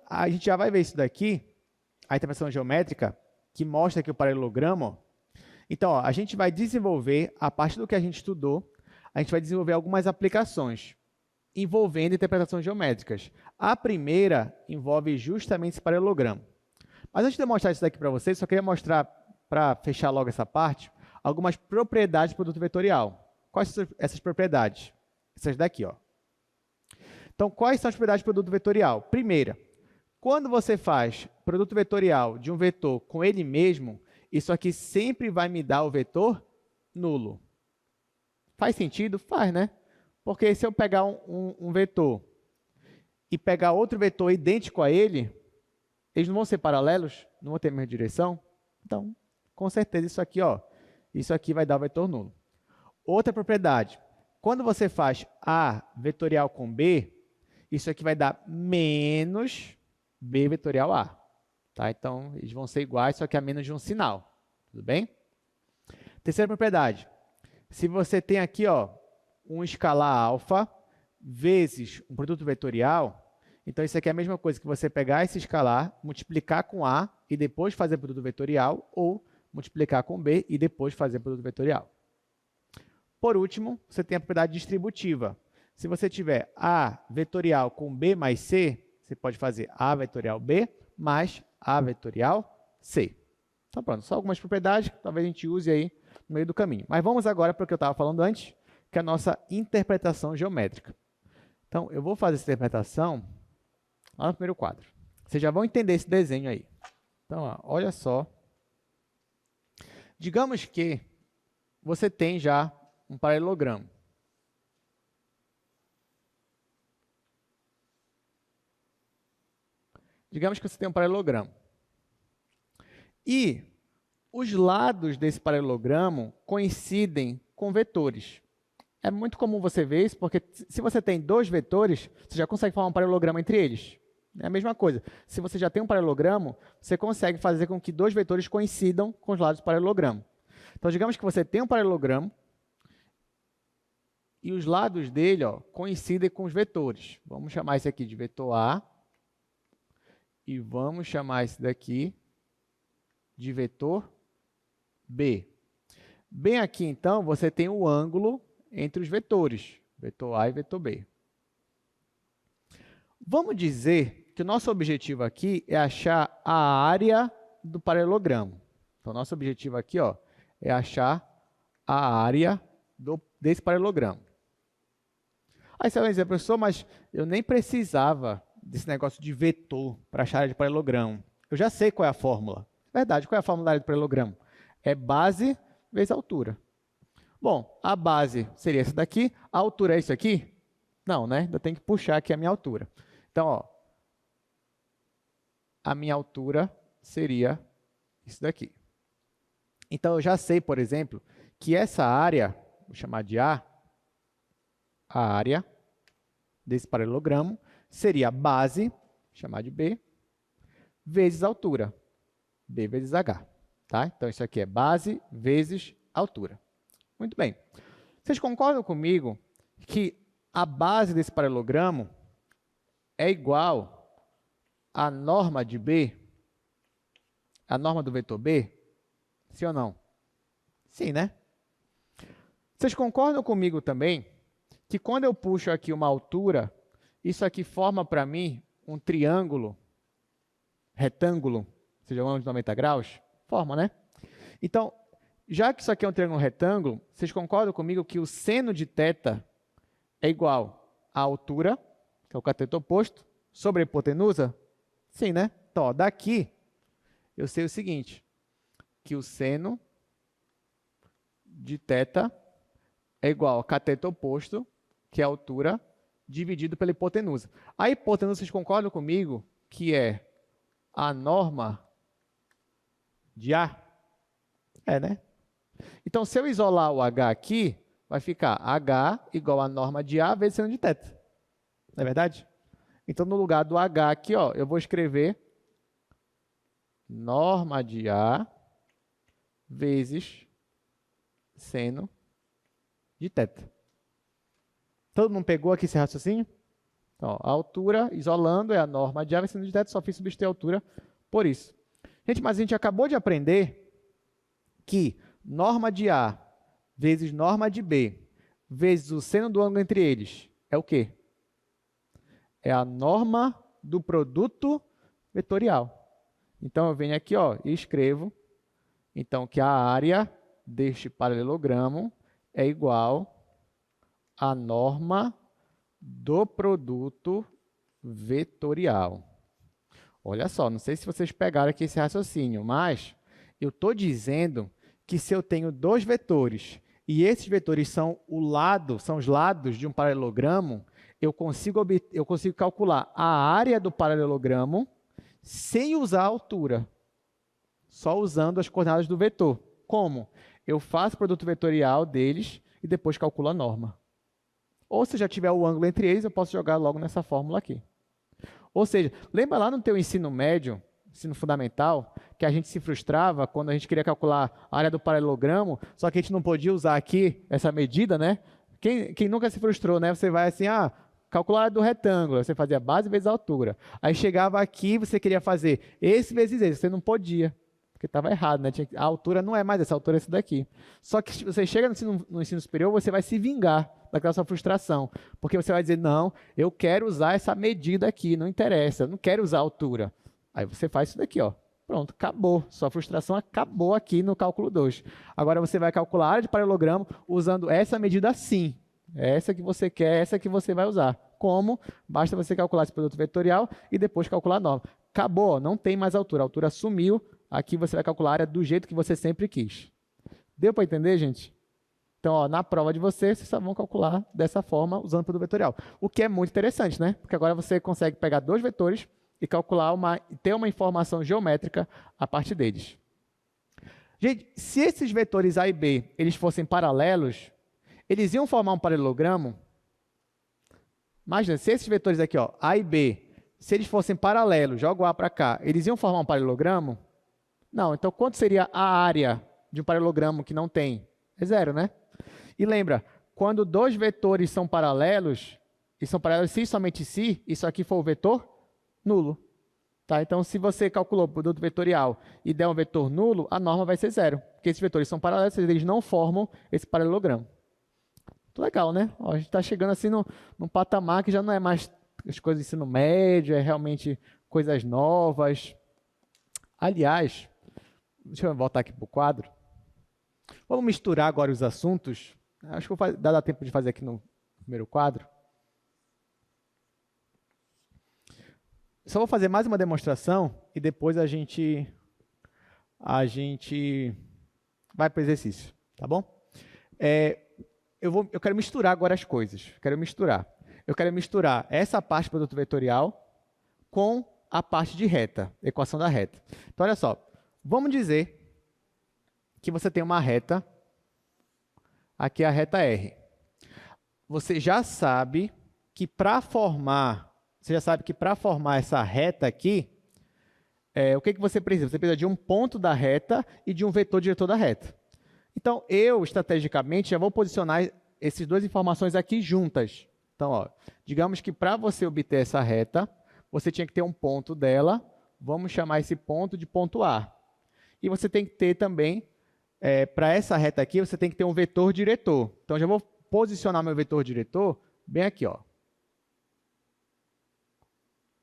A: A gente já vai ver isso daqui, a interpretação geométrica, que mostra aqui o paralelogramo. Então, ó, a gente vai desenvolver, a partir do que a gente estudou, a gente vai desenvolver algumas aplicações envolvendo interpretações geométricas. A primeira envolve justamente esse paralelogramo. Mas antes de eu mostrar isso daqui para vocês, só queria mostrar, para fechar logo essa parte, algumas propriedades do produto vetorial. Quais são essas propriedades? Essas daqui, ó. Então, quais são as propriedades do produto vetorial? Primeira, quando você faz produto vetorial de um vetor com ele mesmo, isso aqui sempre vai me dar o vetor nulo. Faz sentido? Faz, né? Porque se eu pegar um vetor e pegar outro vetor idêntico a ele, eles não vão ser paralelos? Não vão ter a mesma direção? Então, com certeza, isso aqui vai dar o vetor nulo. Outra propriedade, quando você faz A vetorial com B, isso aqui vai dar menos B vetorial A. Tá? Então, eles vão ser iguais, só que a menos de um sinal. Tudo bem? Terceira propriedade, se você tem aqui um escalar alfa vezes um produto vetorial, então isso aqui é a mesma coisa que você pegar esse escalar, multiplicar com A e depois fazer produto vetorial, ou multiplicar com B e depois fazer produto vetorial. Por último, você tem a propriedade distributiva. Se você tiver A vetorial com B mais C, você pode fazer A vetorial B mais A vetorial C. Então pronto, só algumas propriedades que talvez a gente use aí no meio do caminho. Mas vamos agora para o que eu estava falando antes, que é a nossa interpretação geométrica. Então, eu vou fazer essa interpretação lá no primeiro quadro. Vocês já vão entender esse desenho aí. Então, ó, olha só. Digamos que você tem já um paralelogramo. Digamos que você tem um paralelogramo. E os lados desse paralelogramo coincidem com vetores. É muito comum você ver isso, porque se você tem dois vetores, você já consegue formar um paralelogramo entre eles. É a mesma coisa. Se você já tem um paralelogramo, você consegue fazer com que dois vetores coincidam com os lados do paralelogramo. Então, digamos que você tem um paralelogramo e os lados dele coincidem com os vetores. Vamos chamar esse aqui de vetor A e vamos chamar esse daqui de vetor B. Bem aqui, então, você tem o ângulo entre os vetores, vetor A e vetor B. Vamos dizer que o nosso objetivo aqui é achar a área do paralelogramo. Então, nosso objetivo aqui é achar a área desse paralelogramo. Aí você vai dizer, professor, mas eu nem precisava desse negócio de vetor para achar a área de paralelogramo. Eu já sei qual é a fórmula. Verdade, qual é a fórmula da área do paralelogramo? É base vezes altura. Bom, a base seria essa daqui, a altura é isso aqui? Não, né? Ainda tem que puxar aqui a minha altura. Então, a minha altura seria isso daqui. Então, eu já sei, por exemplo, que essa área, vou chamar de A área desse paralelogramo, seria a base, vou chamar de B, vezes altura, B vezes H. Tá? Então, isso aqui é base vezes altura. Muito bem. Vocês concordam comigo que a base desse paralelogramo é igual à norma de B, a norma do vetor B? Sim ou não? Sim, né? Vocês concordam comigo também que quando eu puxo aqui uma altura, isso aqui forma para mim um triângulo retângulo, ou seja, um ângulo de 90 graus? Forma, né? Então, já que isso aqui é um triângulo retângulo, vocês concordam comigo que o seno de θ é igual à altura, que é o cateto oposto, sobre a hipotenusa? Sim, né? Então, daqui, eu sei o seguinte, que o seno de θ é igual ao cateto oposto, que é a altura, dividido pela hipotenusa. A hipotenusa, vocês concordam comigo, que é a norma de A? É, né? Então, se eu isolar o H aqui, vai ficar H igual a norma de A vezes seno de θ. Não é verdade? Então, no lugar do H aqui, ó, eu vou escrever norma de A vezes seno de θ. Todo mundo pegou aqui esse raciocínio? Então, ó, a altura, isolando, é a norma de A vezes seno de θ, só fiz substituir a altura por isso. Gente, mas a gente acabou de aprender que norma de A vezes norma de B vezes o seno do ângulo entre eles é o quê? É a norma do produto vetorial. Então, eu venho aqui, ó, e escrevo então, que a área deste paralelogramo é igual à norma do produto vetorial. Olha só, não sei se vocês pegaram aqui esse raciocínio, mas eu estou dizendo que se eu tenho dois vetores e esses vetores são os lados de um paralelogramo, eu consigo calcular a área do paralelogramo sem usar a altura, só usando as coordenadas do vetor. Como? Eu faço o produto vetorial deles e depois calculo a norma. Ou se já tiver o ângulo entre eles, eu posso jogar logo nessa fórmula aqui. Ou seja, lembra lá no teu ensino médio, ensino fundamental, que a gente se frustrava quando a gente queria calcular a área do paralelogramo, só que a gente não podia usar aqui essa medida, né? Quem nunca se frustrou, né? Você vai assim, calcular a área do retângulo, você fazia base vezes a altura. Aí chegava aqui, você queria fazer esse vezes esse, você não podia, porque estava errado, né? A altura não é mais essa, a altura é essa daqui. Só que se você chega no ensino superior, você vai se vingar daquela sua frustração, porque você vai dizer, não, eu quero usar essa medida aqui, não interessa, eu não quero usar a altura. Aí você faz isso daqui, ó. Pronto, acabou. Sua frustração acabou aqui no cálculo 2. Agora você vai calcular a área de paralelogramo usando essa medida sim. É essa que você quer, essa que você vai usar. Como? Basta você calcular esse produto vetorial e depois calcular a norma. Acabou, não tem mais altura. A altura sumiu. Aqui você vai calcular a área do jeito que você sempre quis. Deu para entender, gente? Então, ó, na prova de vocês só vão calcular dessa forma usando o produto vetorial. O que é muito interessante, né? Porque agora você consegue pegar dois vetores e calcular ter uma informação geométrica a partir deles. Gente, se esses vetores A e B eles fossem paralelos, eles iam formar um paralelogramo. Imagina, se esses vetores aqui, ó, A e B, se eles fossem paralelos, jogo A para cá, eles iam formar um paralelogramo? Não, então quanto seria a área de um paralelogramo que não tem? É zero, né? E lembra, quando dois vetores são paralelos, e são paralelos se e somente se, isso aqui for o vetor nulo. Tá? Então, se você calculou o produto vetorial e der um vetor nulo, a norma vai ser zero, porque esses vetores são paralelos, eles não formam esse paralelogramo. Muito legal, né? Ó, a gente está chegando assim num patamar que já não é mais as coisas de ensino médio, é realmente coisas novas. Aliás, deixa eu voltar aqui para o quadro. Vamos misturar agora os assuntos. Acho que vou dar tempo de fazer aqui no primeiro quadro. Só vou fazer mais uma demonstração e depois a gente vai para o exercício, tá bom? Eu quero misturar agora as coisas. Eu quero misturar essa parte do produto vetorial com a parte de reta, equação da reta. Então, olha só. Vamos dizer que você tem uma reta, aqui é a reta R. Você já sabe que para formar essa reta aqui, o que você precisa? Você precisa de um ponto da reta e de um vetor diretor da reta. Então, eu, estrategicamente, já vou posicionar essas duas informações aqui juntas. Então, ó, digamos que para você obter essa reta, você tinha que ter um ponto dela, vamos chamar esse ponto de ponto A. E você tem que ter também, para essa reta aqui, você tem que ter um vetor diretor. Então, eu já vou posicionar meu vetor diretor bem aqui, ó.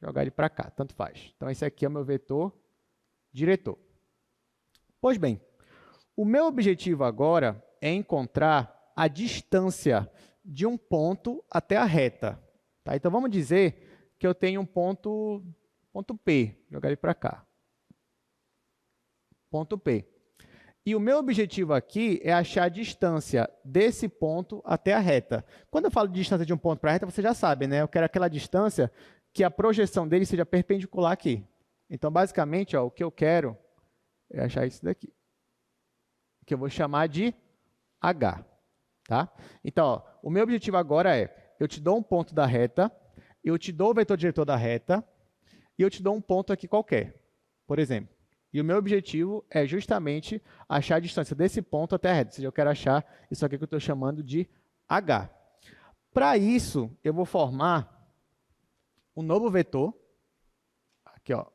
A: Jogar ele para cá, tanto faz. Então, esse aqui é o meu vetor diretor. Pois bem, o meu objetivo agora é encontrar a distância de um ponto até a reta. Tá? Então, vamos dizer que eu tenho um ponto P. Jogar ele para cá. Ponto P. E o meu objetivo aqui é achar a distância desse ponto até a reta. Quando eu falo de distância de um ponto para a reta, você já sabe, né? Eu quero aquela distância que a projeção dele seja perpendicular aqui. Então, basicamente, ó, o que eu quero é achar isso daqui, que eu vou chamar de H. Tá? Então, ó, o meu objetivo agora é, eu te dou um ponto da reta, eu te dou o vetor diretor da reta, e eu te dou um ponto aqui qualquer, por exemplo. E o meu objetivo é justamente achar a distância desse ponto até a reta. Ou seja, eu quero achar isso aqui que eu estou chamando de H. Para isso, eu vou formar um novo vetor. Aqui, ó.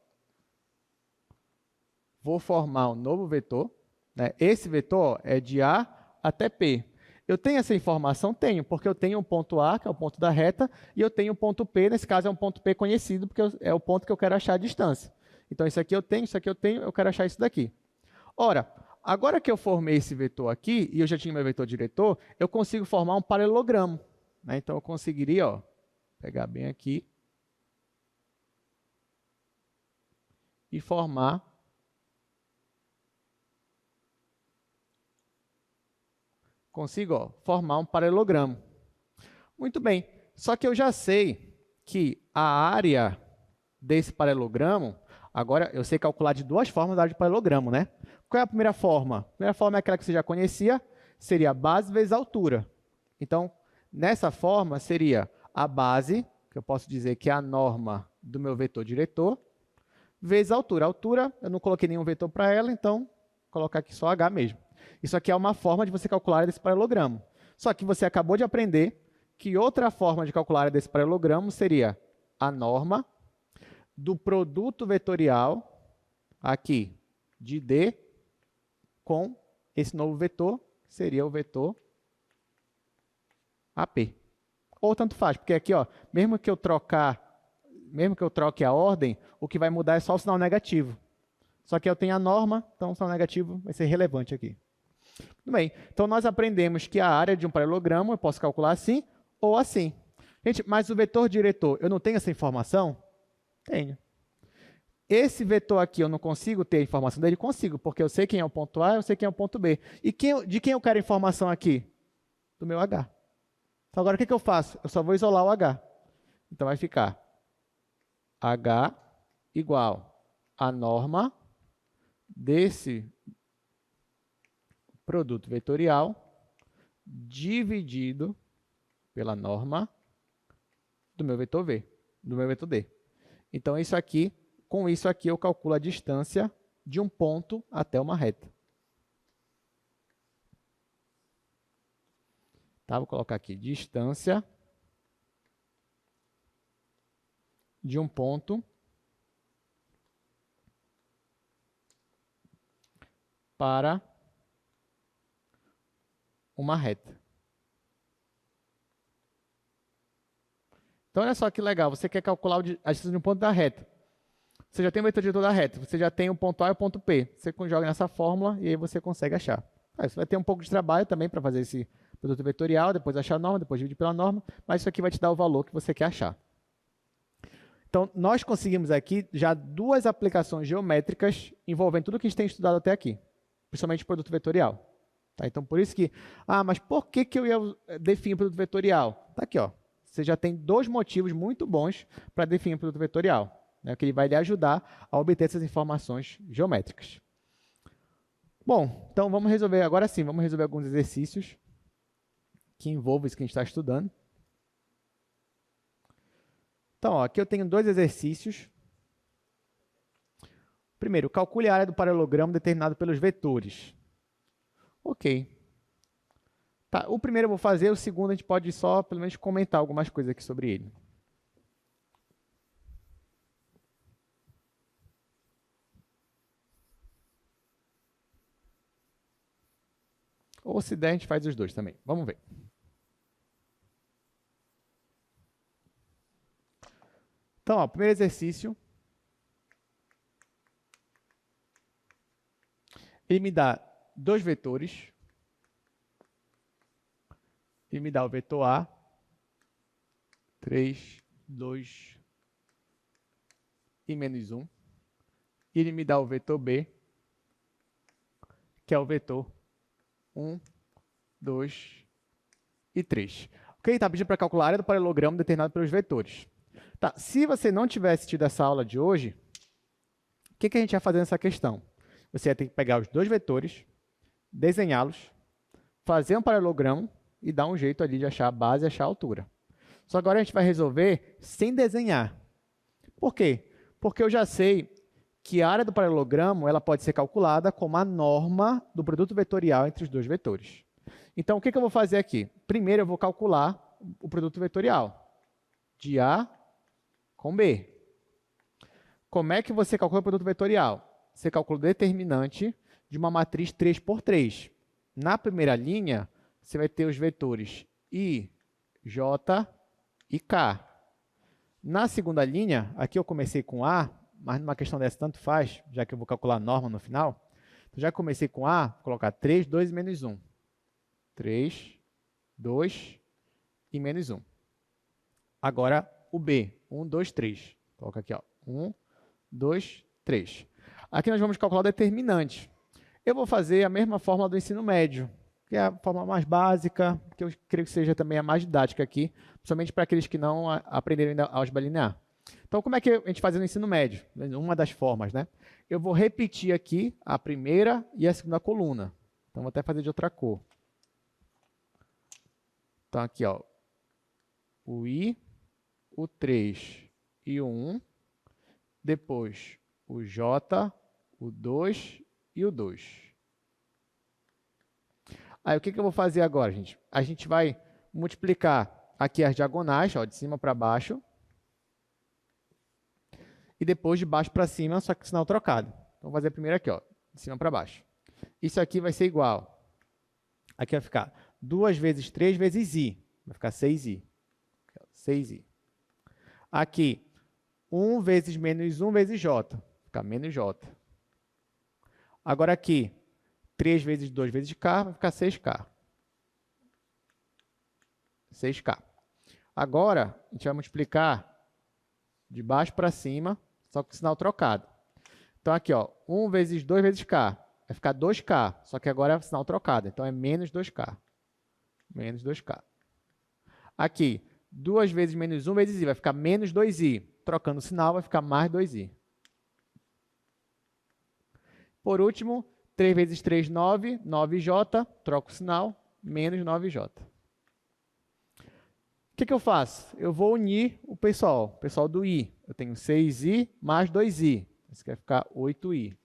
A: Vou formar um novo vetor. Né? Esse vetor é de A até P. Eu tenho essa informação? Tenho, porque eu tenho um ponto A, que é o ponto da reta, e eu tenho um ponto P, nesse caso é um ponto P conhecido, porque é o ponto que eu quero achar a distância. Então, isso aqui eu tenho, isso aqui eu tenho, eu quero achar isso daqui. Ora, agora que eu formei esse vetor aqui, e eu já tinha meu vetor diretor, eu consigo formar um paralelogramo. Né? Então, eu conseguiria, ó, pegar bem aqui, e formar consigo, ó, formar um paralelogramo. Muito bem, só que eu já sei que a área desse paralelogramo, agora eu sei calcular de duas formas a área de paralelogramo, né? Qual é a primeira forma? A primeira forma é aquela que você já conhecia, seria a base vezes a altura. Então, nessa forma, seria a base, que eu posso dizer que é a norma do meu vetor diretor, vezes a altura. A altura, eu não coloquei nenhum vetor para ela, então, vou colocar aqui só H mesmo. Isso aqui é uma forma de você calcular a área desse paralelogramo. Só que você acabou de aprender que outra forma de calcular a área desse paralelogramo seria a norma do produto vetorial aqui de D com esse novo vetor, que seria o vetor AP. Ou tanto faz, porque aqui, ó, mesmo que eu troque a ordem, o que vai mudar é só o sinal negativo. Só que eu tenho a norma, então o sinal negativo vai ser relevante aqui. Tudo bem, então nós aprendemos que a área de um paralelogramo eu posso calcular assim ou assim. Gente, mas o vetor diretor, eu não tenho essa informação? Tenho. Esse vetor aqui eu não consigo ter a informação dele? Consigo, porque eu sei quem é o ponto A, eu sei quem é o ponto B. E de quem eu quero a informação aqui? Do meu H. Então agora o que eu faço? Eu só vou isolar o H. Então vai ficar H igual a norma desse produto vetorial dividido pela norma do meu vetor V, do meu vetor D. Então, isso aqui, com isso aqui, eu calculo a distância de um ponto até uma reta. Tá? Vou colocar aqui distância de um ponto para uma reta. Então, olha só que legal. Você quer calcular a distância de um ponto da reta. Você já tem o vetor diretor da reta. Você já tem o ponto A e o ponto P. Você joga nessa fórmula e aí você consegue achar. Você vai ter um pouco de trabalho também para fazer esse produto vetorial, depois achar a norma, depois dividir pela norma, mas isso aqui vai te dar o valor que você quer achar. Então, nós conseguimos aqui já duas aplicações geométricas envolvendo tudo que a gente tem estudado até aqui, principalmente o produto vetorial. Tá? Então, por isso que, mas por que eu ia definir o produto vetorial? Tá aqui, ó. Você já tem dois motivos muito bons para definir o produto vetorial, né, que ele vai lhe ajudar a obter essas informações geométricas. Bom, então vamos resolver, agora sim, vamos resolver alguns exercícios que envolvem isso que a gente está estudando. Então, ó, aqui eu tenho dois exercícios. Primeiro, calcule a área do paralelogramo determinado pelos vetores. Ok. Tá, o primeiro eu vou fazer, o segundo a gente pode só, pelo menos, comentar algumas coisas aqui sobre ele. Ou se der, a gente faz os dois também. Vamos ver. Então, ó, primeiro exercício. Ele me dá dois vetores. Ele me dá o vetor A, 3, 2 e menos 1. E ele me dá o vetor B, que é o vetor 1, 2 e 3. Ok? Está pedindo para calcular a área do paralelogramo determinado pelos vetores. Tá, se você não tivesse tido essa aula de hoje, o que a gente ia fazer nessa questão? Você ia ter que pegar os dois vetores, desenhá-los, fazer um paralelogramo e dar um jeito ali de achar a base e achar a altura. Só agora a gente vai resolver sem desenhar. Por quê? Porque eu já sei que a área do paralelogramo ela pode ser calculada como a norma do produto vetorial entre os dois vetores. Então, o que eu vou fazer aqui? Primeiro, eu vou calcular o produto vetorial de A com B. Como é que você calcula o produto vetorial? Você calcula o determinante de uma matriz 3 por 3. Na primeira linha, você vai ter os vetores I, J e K. Na segunda linha, aqui eu comecei com A, mas numa questão dessa tanto faz, já que eu vou calcular a norma no final. Então, já comecei com A, vou colocar 3, 2 e menos 1. 3, 2 e menos 1. Agora o B, 1, 2, 3. Coloca aqui, ó, 1, 2, 3. Aqui nós vamos calcular o determinante. Eu vou fazer a mesma fórmula do ensino médio, que é a forma mais básica, que eu creio que seja também a mais didática aqui, principalmente para aqueles que não aprenderam ainda álgebra linear. Então, como é que a gente faz no ensino médio? Uma das formas, né? Eu vou repetir aqui a primeira e a segunda coluna. Então, vou até fazer de outra cor. Então, aqui, ó, o I, o 3 e o 1. Depois, o J, o 2 e o 2. Aí, o que eu vou fazer agora, gente? A gente vai multiplicar aqui as diagonais, ó, de cima para baixo. E depois de baixo para cima, só que sinal trocado. Então, vou fazer primeiro aqui, ó, de cima para baixo. Isso aqui vai ser igual. Aqui vai ficar 2 vezes 3 vezes I. Vai ficar 6I. 6I. Aqui, 1 vezes menos 1 vezes J. Vai ficar menos J. Agora aqui, 3 vezes 2 vezes K, vai ficar 6K. 6K. Agora, a gente vai multiplicar de baixo para cima, só com o sinal trocado. Então, aqui, ó, 1 vezes 2 vezes K. Vai ficar 2K, só que agora é o sinal trocado. Então, é menos 2K. Menos 2K. Aqui, 2 vezes menos 1 vezes I. Vai ficar menos 2I. Trocando o sinal, vai ficar mais 2I. Por último, 3 vezes 3, 9. 9J. Troco o sinal. Menos 9J. O que eu faço? Eu vou unir o pessoal do I. Eu tenho 6I mais 2I. Isso vai ficar 8I.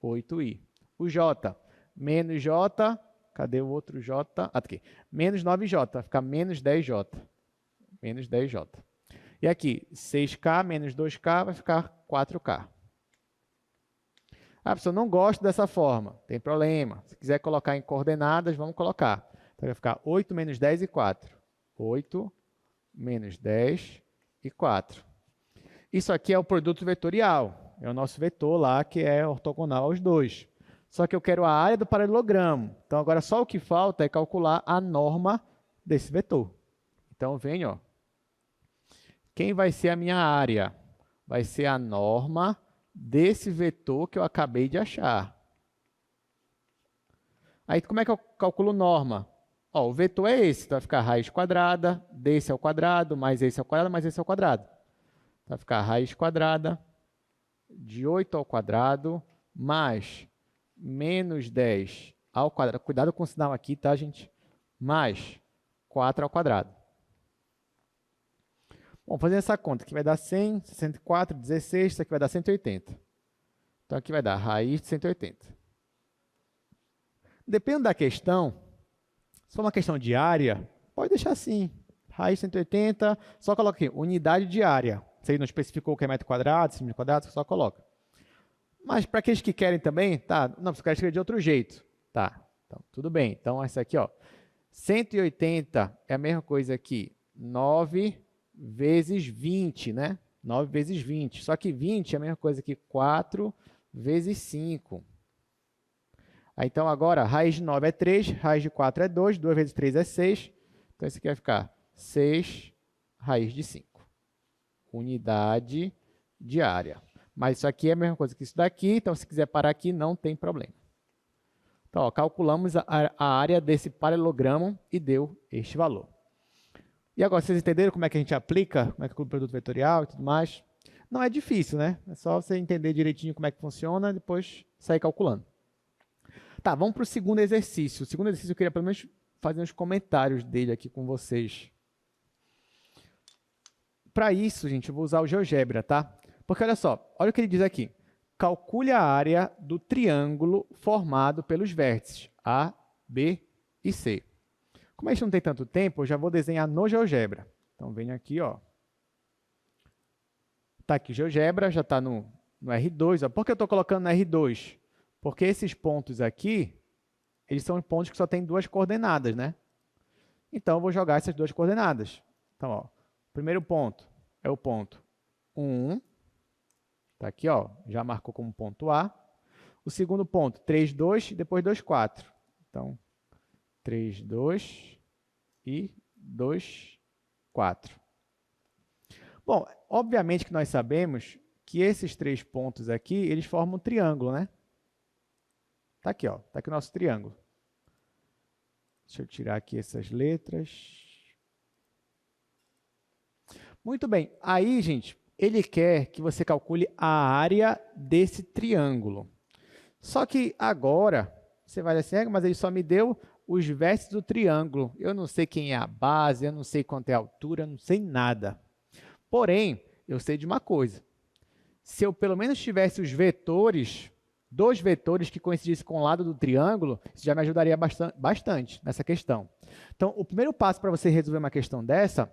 A: 8I. O J, menos J, cadê o outro J? Ah, aqui. Menos 9J, vai ficar menos 10J. Menos 10J. E aqui, 6K menos 2K vai ficar 4K. Ah, professor, não gosto dessa forma. Tem problema. Se quiser colocar em coordenadas, vamos colocar. Então, vai ficar 8 menos 10 e 4. 8 menos 10 e 4. Isso aqui é o produto vetorial. É o nosso vetor lá, que é ortogonal aos dois. Só que eu quero a área do paralelogramo. Então, agora só o que falta é calcular a norma desse vetor. Então, eu venho, ó. Quem vai ser a minha área? Vai ser a norma desse vetor que eu acabei de achar. Aí, como é que eu calculo norma? Ó, o vetor é esse, então vai ficar raiz quadrada desse ao quadrado, mais esse ao quadrado, mais esse ao quadrado. Vai ficar raiz quadrada de 8 ao quadrado, mais menos 10 ao quadrado. Cuidado com o sinal aqui, tá, gente? Mais 4 ao quadrado. Bom, fazendo essa conta, aqui vai dar 100, 64, 16, isso aqui vai dar 180. Então, aqui vai dar raiz de 180. Dependendo da questão, se for uma questão de área, pode deixar assim. Raiz de 180, só coloca aqui, unidade de área. Se ele não especificou o que é metro quadrado, centímetro quadrado, só coloca. Mas para aqueles que querem também, tá? Não, você quer escrever de outro jeito. Tá, então, tudo bem. Então, essa aqui, ó. 180 é a mesma coisa que 9 vezes 20, né? 9 vezes 20. Só que 20 é a mesma coisa que 4 vezes 5. Aí, então, agora, raiz de 9 é 3, raiz de 4 é 2, 2 vezes 3 é 6. Então, isso aqui vai ficar 6 raiz de 5. Unidade de área. Mas isso aqui é a mesma coisa que isso daqui, então se quiser parar aqui, não tem problema. Então, ó, calculamos a área desse paralelogramo e deu este valor. E agora, vocês entenderam como é que a gente aplica, como é que é o produto vetorial e tudo mais? Não é difícil, né? É só você entender direitinho como é que funciona e depois sair calculando. Tá, vamos para o segundo exercício. O segundo exercício eu queria pelo menos fazer uns comentários dele aqui com vocês. Para isso, gente, eu vou usar o GeoGebra, tá? Porque olha só, olha o que ele diz aqui. Calcule a área do triângulo formado pelos vértices A, B e C. Como a gente não tem tanto tempo, eu já vou desenhar no GeoGebra. Então, venho aqui, ó. Está aqui o GeoGebra, já está no R2. Ó. Por que eu estou colocando no R2? Porque esses pontos aqui, eles são pontos que só têm duas coordenadas, né? Então, eu vou jogar essas duas coordenadas. Então, ó, o primeiro ponto é o ponto 1. Está aqui, ó, já marcou como ponto A. O segundo ponto, 3, 2 e depois 2, 4. Então, 3, 2 e 2, 4. Bom, obviamente que nós sabemos que esses três pontos aqui, eles formam um triângulo, né? Tá aqui, ó. Tá aqui o nosso triângulo. Deixa eu tirar aqui essas letras. Muito bem. Aí, gente, ele quer que você calcule a área desse triângulo. Só que agora, você vai dizer assim, mas ele só me deu os vértices do triângulo. Eu não sei quem é a base, eu não sei quanto é a altura, eu não sei nada. Porém, eu sei de uma coisa. Se eu pelo menos tivesse os vetores, dois vetores que coincidissem com o lado do triângulo, isso já me ajudaria bastante nessa questão. Então, o primeiro passo para você resolver uma questão dessa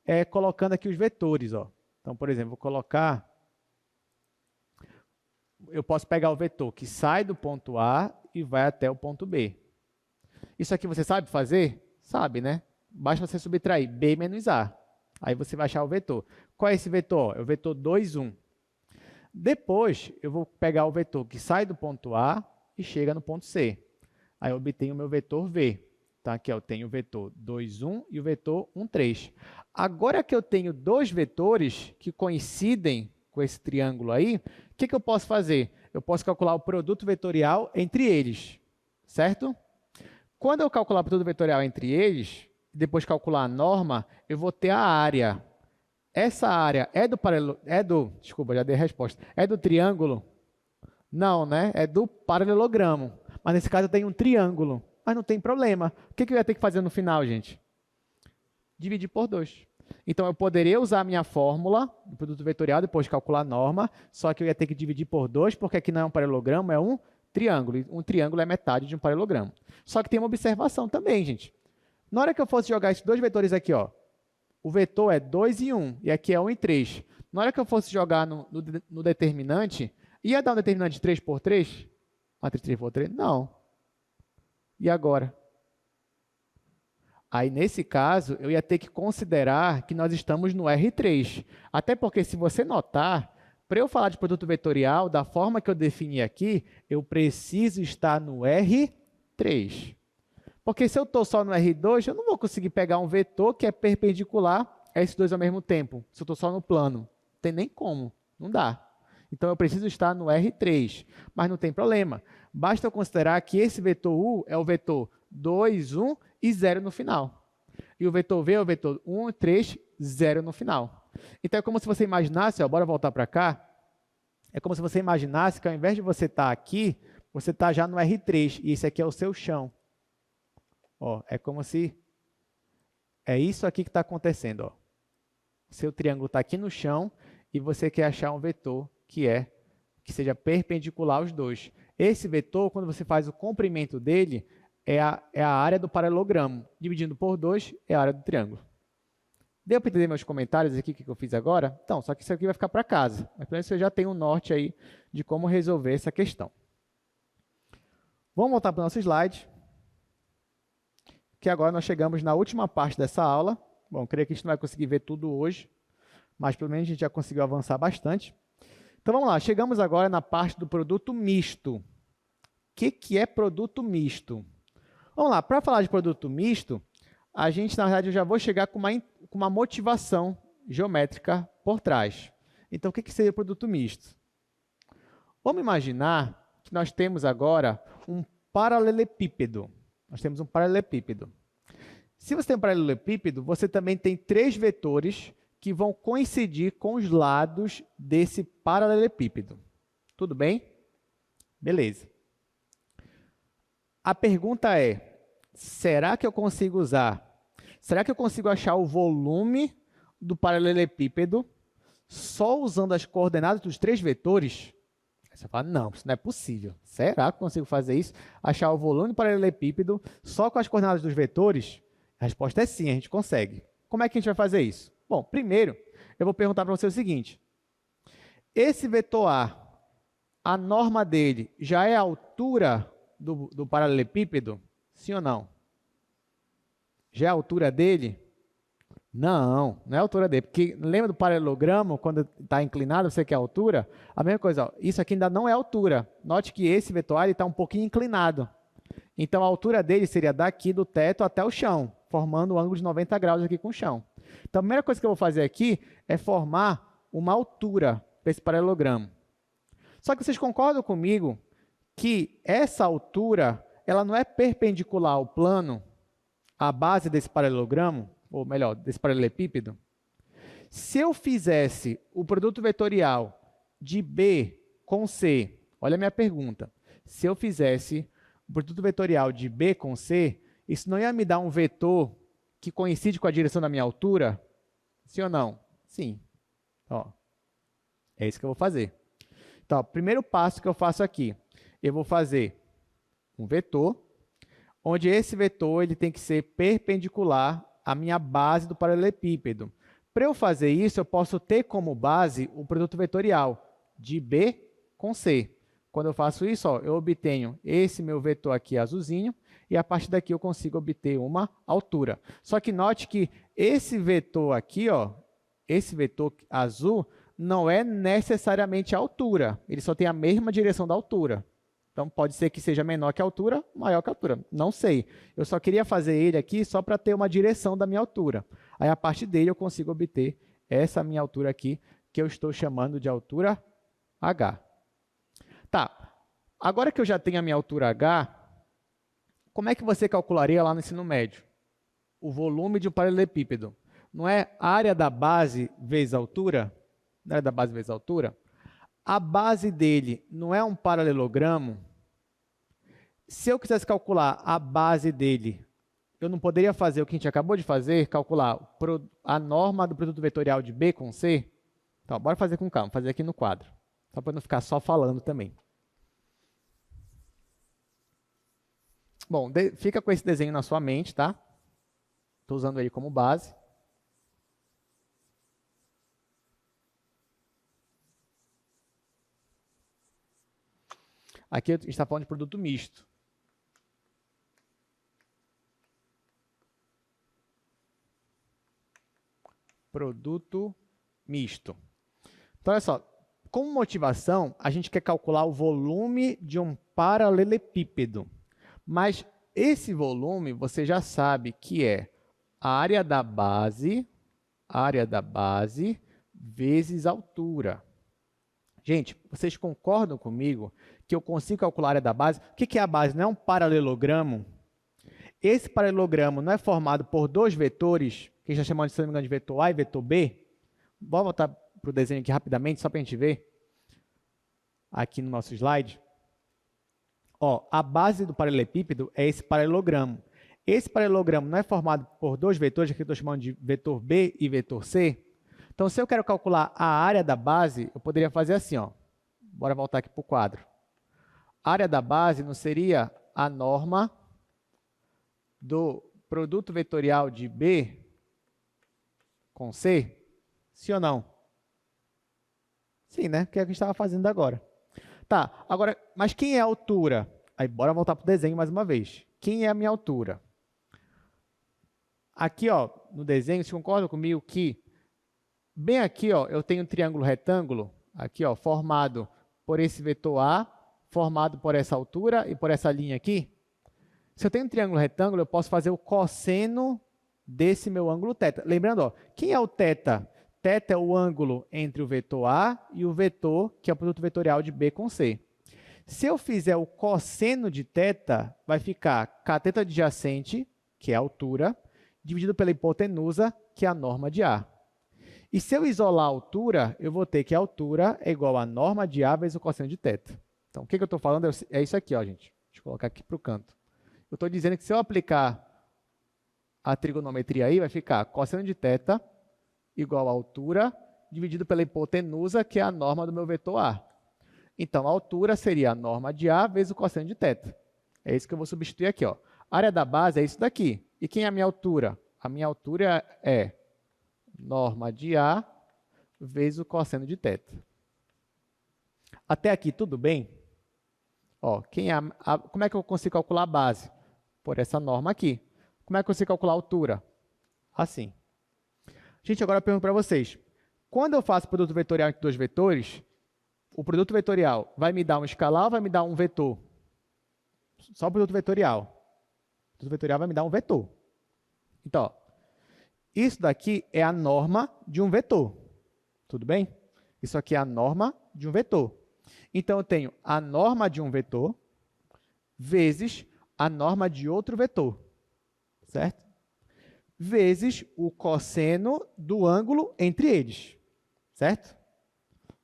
A: é colocando aqui os vetores. Ó. Então, por exemplo, vou colocar... Eu posso pegar o vetor que sai do ponto A e vai até o ponto B. Isso aqui você sabe fazer? Sabe, né? Basta você subtrair B menos A. Aí você vai achar o vetor. Qual é esse vetor? É o vetor 2, 1. Depois, eu vou pegar o vetor que sai do ponto A e chega no ponto C. Aí eu obtenho o meu vetor V. Tá? Aqui eu tenho o vetor 2, 1 e o vetor 1, 3. Agora que eu tenho dois vetores que coincidem com esse triângulo aí, o que eu posso fazer? Eu posso calcular o produto vetorial entre eles, certo? Quando eu calcular o produto vetorial entre eles, depois calcular a norma, eu vou ter a área. Essa área desculpa, já dei a resposta. É do triângulo? Não, né? É do paralelogramo. Mas nesse caso eu tenho um triângulo. Mas não tem problema. O que eu ia ter que fazer no final, gente? Dividir por 2. Então eu poderia usar a minha fórmula do produto vetorial, depois de calcular a norma, só que eu ia ter que dividir por 2, porque aqui não é um paralelogramo, é um triângulo. Um triângulo é metade de um paralelogramo. Só que tem uma observação também, gente. Na hora que eu fosse jogar esses dois vetores aqui, ó, o vetor é 2 e 1, e aqui é 1 e 3. Na hora que eu fosse jogar no determinante, ia dar um determinante de 3 por 3? Matriz 3 por 3? Não. E agora? Aí, nesse caso, eu ia ter que considerar que nós estamos no R3. Até porque, se você notar, para eu falar de produto vetorial, da forma que eu defini aqui, eu preciso estar no R3. Porque se eu estou só no R2, eu não vou conseguir pegar um vetor que é perpendicular a esses dois ao mesmo tempo. Se eu estou só no plano. Não tem nem como. Não dá. Então, eu preciso estar no R3. Mas não tem problema. Basta eu considerar que esse vetor U é o vetor 2, 1 e 0 no final. E o vetor V é o vetor 1, 3, 0 no final. Então, é como se você imaginasse, ó, bora voltar para cá. É como se você imaginasse que ao invés de você estar aqui, você está já no R3. E esse aqui é o seu chão. Ó, é como se... É isso aqui que está acontecendo. Ó. O seu triângulo está aqui no chão e você quer achar um vetor que seja perpendicular aos dois. Esse vetor, quando você faz o comprimento dele, é a área do paralelogramo. Dividindo por 2 é a área do triângulo. Deu para entender meus comentários aqui, o que eu fiz agora? Então, só que isso aqui vai ficar para casa. Mas pelo menos você já tem um norte aí de como resolver essa questão. Vamos voltar para o nosso slide. Que agora nós chegamos na última parte dessa aula. Bom, creio que a gente não vai conseguir ver tudo hoje, mas pelo menos a gente já conseguiu avançar bastante. Então vamos lá, chegamos agora na parte do produto misto. O que é produto misto? Vamos lá, para falar de produto misto, a gente, na verdade, eu já vou chegar com uma motivação geométrica por trás. Então, o que seria produto misto? Vamos imaginar que nós temos agora um paralelepípedo. Nós temos um paralelepípedo. Se você tem um paralelepípedo, você também tem 3 vetores que vão coincidir com os lados desse paralelepípedo. Tudo bem? Beleza. A pergunta é, será que eu consigo achar o volume do paralelepípedo só usando as coordenadas dos 3 vetores? Aí você fala, não, isso não é possível. Será que eu consigo fazer isso? Achar o volume do paralelepípedo só com as coordenadas dos vetores? A resposta é sim, a gente consegue. Como é que a gente vai fazer isso? Bom, primeiro, eu vou perguntar para você o seguinte. Esse vetor a norma dele já é a altura do paralelepípedo? Sim ou não? Já é a altura dele? Não, não é a altura dele. Porque lembra do paralelogramo, quando está inclinado, você quer a altura? A mesma coisa, ó, isso aqui ainda não é altura. Note que esse vetor está um pouquinho inclinado. Então, a altura dele seria daqui do teto até o chão, formando um ângulo de 90 graus aqui com o chão. Então, a primeira coisa que eu vou fazer aqui é formar uma altura para esse paralelogramo. Só que vocês concordam comigo que essa altura ela não é perpendicular ao plano, à base desse paralelogramo, ou melhor, desse paralelepípedo? Se eu fizesse o produto vetorial de B com C, olha a minha pergunta, se eu fizesse o produto vetorial de B com C, isso não ia me dar um vetor que coincide com a direção da minha altura? Sim ou não? Sim. Ó, é isso que eu vou fazer. Então, o primeiro passo que eu faço aqui, eu vou fazer um vetor, onde esse vetor ele tem que ser perpendicular à minha base do paralelepípedo. Para eu fazer isso, eu posso ter como base o produto vetorial de B com C. Quando eu faço isso, ó, eu obtenho esse meu vetor aqui azulzinho, e a partir daqui eu consigo obter uma altura. Só que note que esse vetor aqui, ó, esse vetor azul, não é necessariamente a altura. Ele só tem a mesma direção da altura. Então, pode ser que seja menor que a altura, maior que a altura. Não sei. Eu só queria fazer ele aqui só para ter uma direção da minha altura. Aí, a partir dele, eu consigo obter essa minha altura aqui, que eu estou chamando de altura H. Tá. Agora que eu já tenho a minha altura H, como é que você calcularia lá no ensino médio? O volume de um paralelepípedo. Não é área da base vezes altura? Não é da base vezes altura? A base dele não é um paralelogramo? Se eu quisesse calcular a base dele, eu não poderia fazer o que a gente acabou de fazer, calcular a norma do produto vetorial de B com C? Então, bora fazer com calma, fazer aqui no quadro, só para não ficar só falando também. Bom, fica com esse desenho na sua mente, tá? Estou usando ele como base. Aqui a gente está falando de produto misto. Produto misto. Então, olha só. Como motivação, a gente quer calcular o volume de um paralelepípedo. Mas esse volume, você já sabe que é a área da base vezes altura. Gente, vocês concordam comigo que eu consigo calcular a área da base? O que é a base? Não é um paralelogramo? Esse paralelogramo não é formado por 2 vetores, que a gente está chamando, se não me engano, de vetor A e vetor B? Vou voltar para o desenho aqui rapidamente, só para a gente ver. Aqui no nosso slide. Ó, a base do paralelepípedo é esse paralelogramo. Esse paralelogramo não é formado por 2 vetores, que eu estou chamando de vetor B e vetor C? Então, se eu quero calcular a área da base, eu poderia fazer assim, ó. Bora voltar aqui para o quadro. A área da base não seria a norma do produto vetorial de B com C? Sim ou não? Sim, né? Que é o que a gente estava fazendo agora. Tá, agora, mas quem é a altura? Aí, bora voltar para o desenho mais uma vez. Quem é a minha altura? Aqui, ó, no desenho, você concorda comigo que bem aqui, ó, eu tenho um triângulo retângulo, aqui, ó, formado por esse vetor A, formado por essa altura e por essa linha aqui? Se eu tenho um triângulo retângulo, eu posso fazer o cosseno desse meu ângulo θ. Lembrando, ó, quem é o θ? Θ é o ângulo entre o vetor A e o vetor, que é o produto vetorial de B com C. Se eu fizer o cosseno de θ, vai ficar cateto adjacente, que é a altura, dividido pela hipotenusa, que é a norma de A. E se eu isolar a altura, eu vou ter que a altura é igual a norma de A vezes o cosseno de θ. Então, o que eu estou falando é isso aqui, ó, gente. Deixa eu colocar aqui para o canto. Eu estou dizendo que se eu aplicar a trigonometria aí, vai ficar cosseno de θ igual a altura dividido pela hipotenusa, que é a norma do meu vetor A. Então, a altura seria a norma de A vezes o cosseno de θ. É isso que eu vou substituir aqui, ó. A área da base é isso daqui. E quem é a minha altura? A minha altura é norma de A vezes o cosseno de θ. Até aqui, tudo bem? Ó, como é que eu consigo calcular a base? Por essa norma aqui. Como é que eu consigo calcular a altura? Assim. Gente, agora eu pergunto para vocês. Quando eu faço produto vetorial entre dois vetores, o produto vetorial vai me dar um escalar ou vai me dar um vetor? Só o produto vetorial. O produto vetorial vai me dar um vetor. Então, ó, isso daqui é a norma de um vetor. Tudo bem? Isso aqui é a norma de um vetor. Então, eu tenho a norma de um vetor vezes a norma de outro vetor. Certo? Vezes o cosseno do ângulo entre eles. Certo?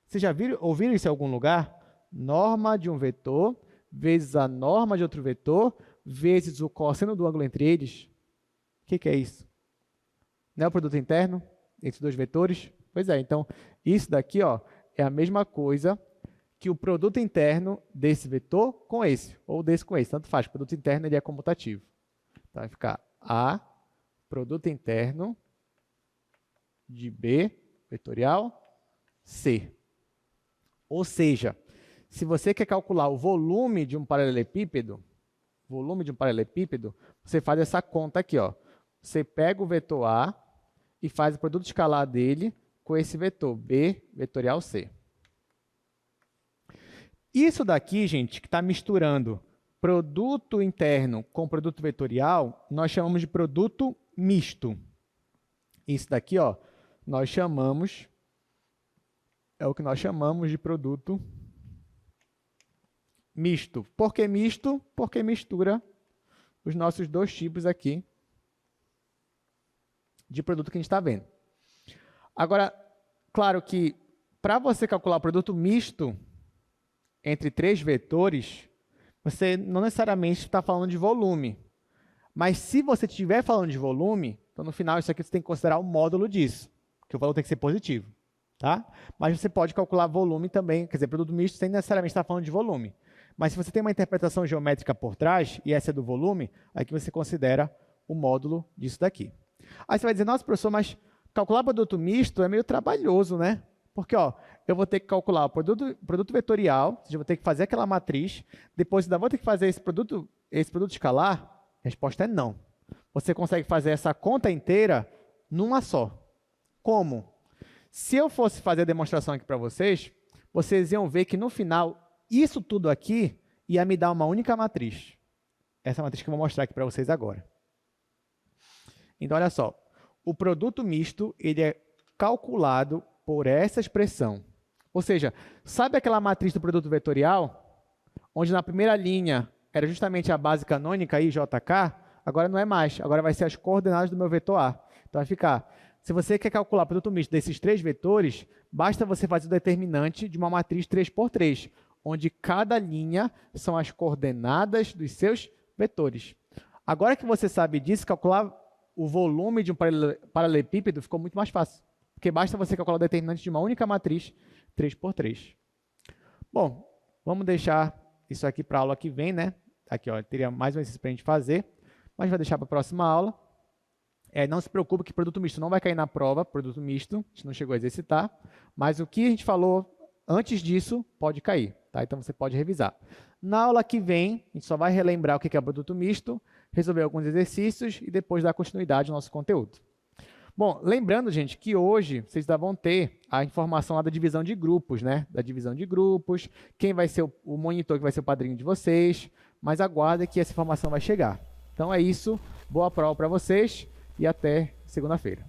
A: Vocês já ouviram isso em algum lugar? Norma de um vetor vezes a norma de outro vetor vezes o cosseno do ângulo entre eles. O que é isso? Não é o produto interno entre dois vetores? Pois é, então isso daqui, ó, é a mesma coisa que o produto interno desse vetor com esse, ou desse com esse. Tanto faz, o produto interno ele é comutativo. Então vai ficar A, produto interno de B, vetorial, C. Ou seja, se você quer calcular o volume de um paralelepípedo, você faz essa conta aqui, ó. Você pega o vetor A e faz o produto escalar dele com esse vetor B, vetorial C. Isso daqui, gente, que está misturando produto interno com produto vetorial, nós chamamos de produto misto. Isso daqui, ó, é o que nós chamamos de produto misto. Por que misto? Porque mistura os nossos dois tipos aqui de produto que a gente está vendo. Agora, claro que para você calcular o produto misto entre três vetores, você não necessariamente está falando de volume. Mas se você estiver falando de volume, então no final isso aqui você tem que considerar o módulo disso, que o valor tem que ser positivo. Tá? Mas você pode calcular volume também, quer dizer, produto misto sem necessariamente estar falando de volume. Mas se você tem uma interpretação geométrica por trás, e essa é do volume, aí que você considera o módulo disso daqui. Aí você vai dizer, nossa, professor, mas calcular produto misto é meio trabalhoso, né? Porque ó, eu vou ter que calcular o produto vetorial, ou seja, eu vou ter que fazer aquela matriz, depois ainda vou ter que fazer esse produto escalar? A resposta é não. Você consegue fazer essa conta inteira numa só. Como? Se eu fosse fazer a demonstração aqui para vocês, vocês iam ver que no final, isso tudo aqui ia me dar uma única matriz. Essa matriz que eu vou mostrar aqui para vocês agora. Então, olha só. O produto misto ele é calculado por essa expressão. Ou seja, sabe aquela matriz do produto vetorial? Onde na primeira linha era justamente a base canônica, I, J, K? Agora não é mais. Agora vai ser as coordenadas do meu vetor A. Então, vai ficar... Se você quer calcular o produto misto desses três vetores, basta você fazer o determinante de uma matriz 3x3, onde cada linha são as coordenadas dos seus vetores. Agora que você sabe disso, calcular o volume de um paralelepípedo ficou muito mais fácil, porque basta você calcular o determinante de uma única matriz 3x3. Bom, vamos deixar isso aqui para a aula que vem, né? Aqui, ó, teria mais um exercício para a gente fazer, mas vai deixar para a próxima aula. Não se preocupe que produto misto não vai cair na prova, produto misto, a gente não chegou a exercitar, mas o que a gente falou antes disso pode cair, tá? Então você pode revisar. Na aula que vem, a gente só vai relembrar o que é produto misto, resolver alguns exercícios e depois dar continuidade ao nosso conteúdo. Bom, lembrando, gente, que hoje vocês ainda vão ter a informação lá da divisão de grupos, né? Da divisão de grupos, quem vai ser o monitor que vai ser o padrinho de vocês, mas aguardem que essa informação vai chegar. Então é isso, boa prova para vocês. E até segunda-feira.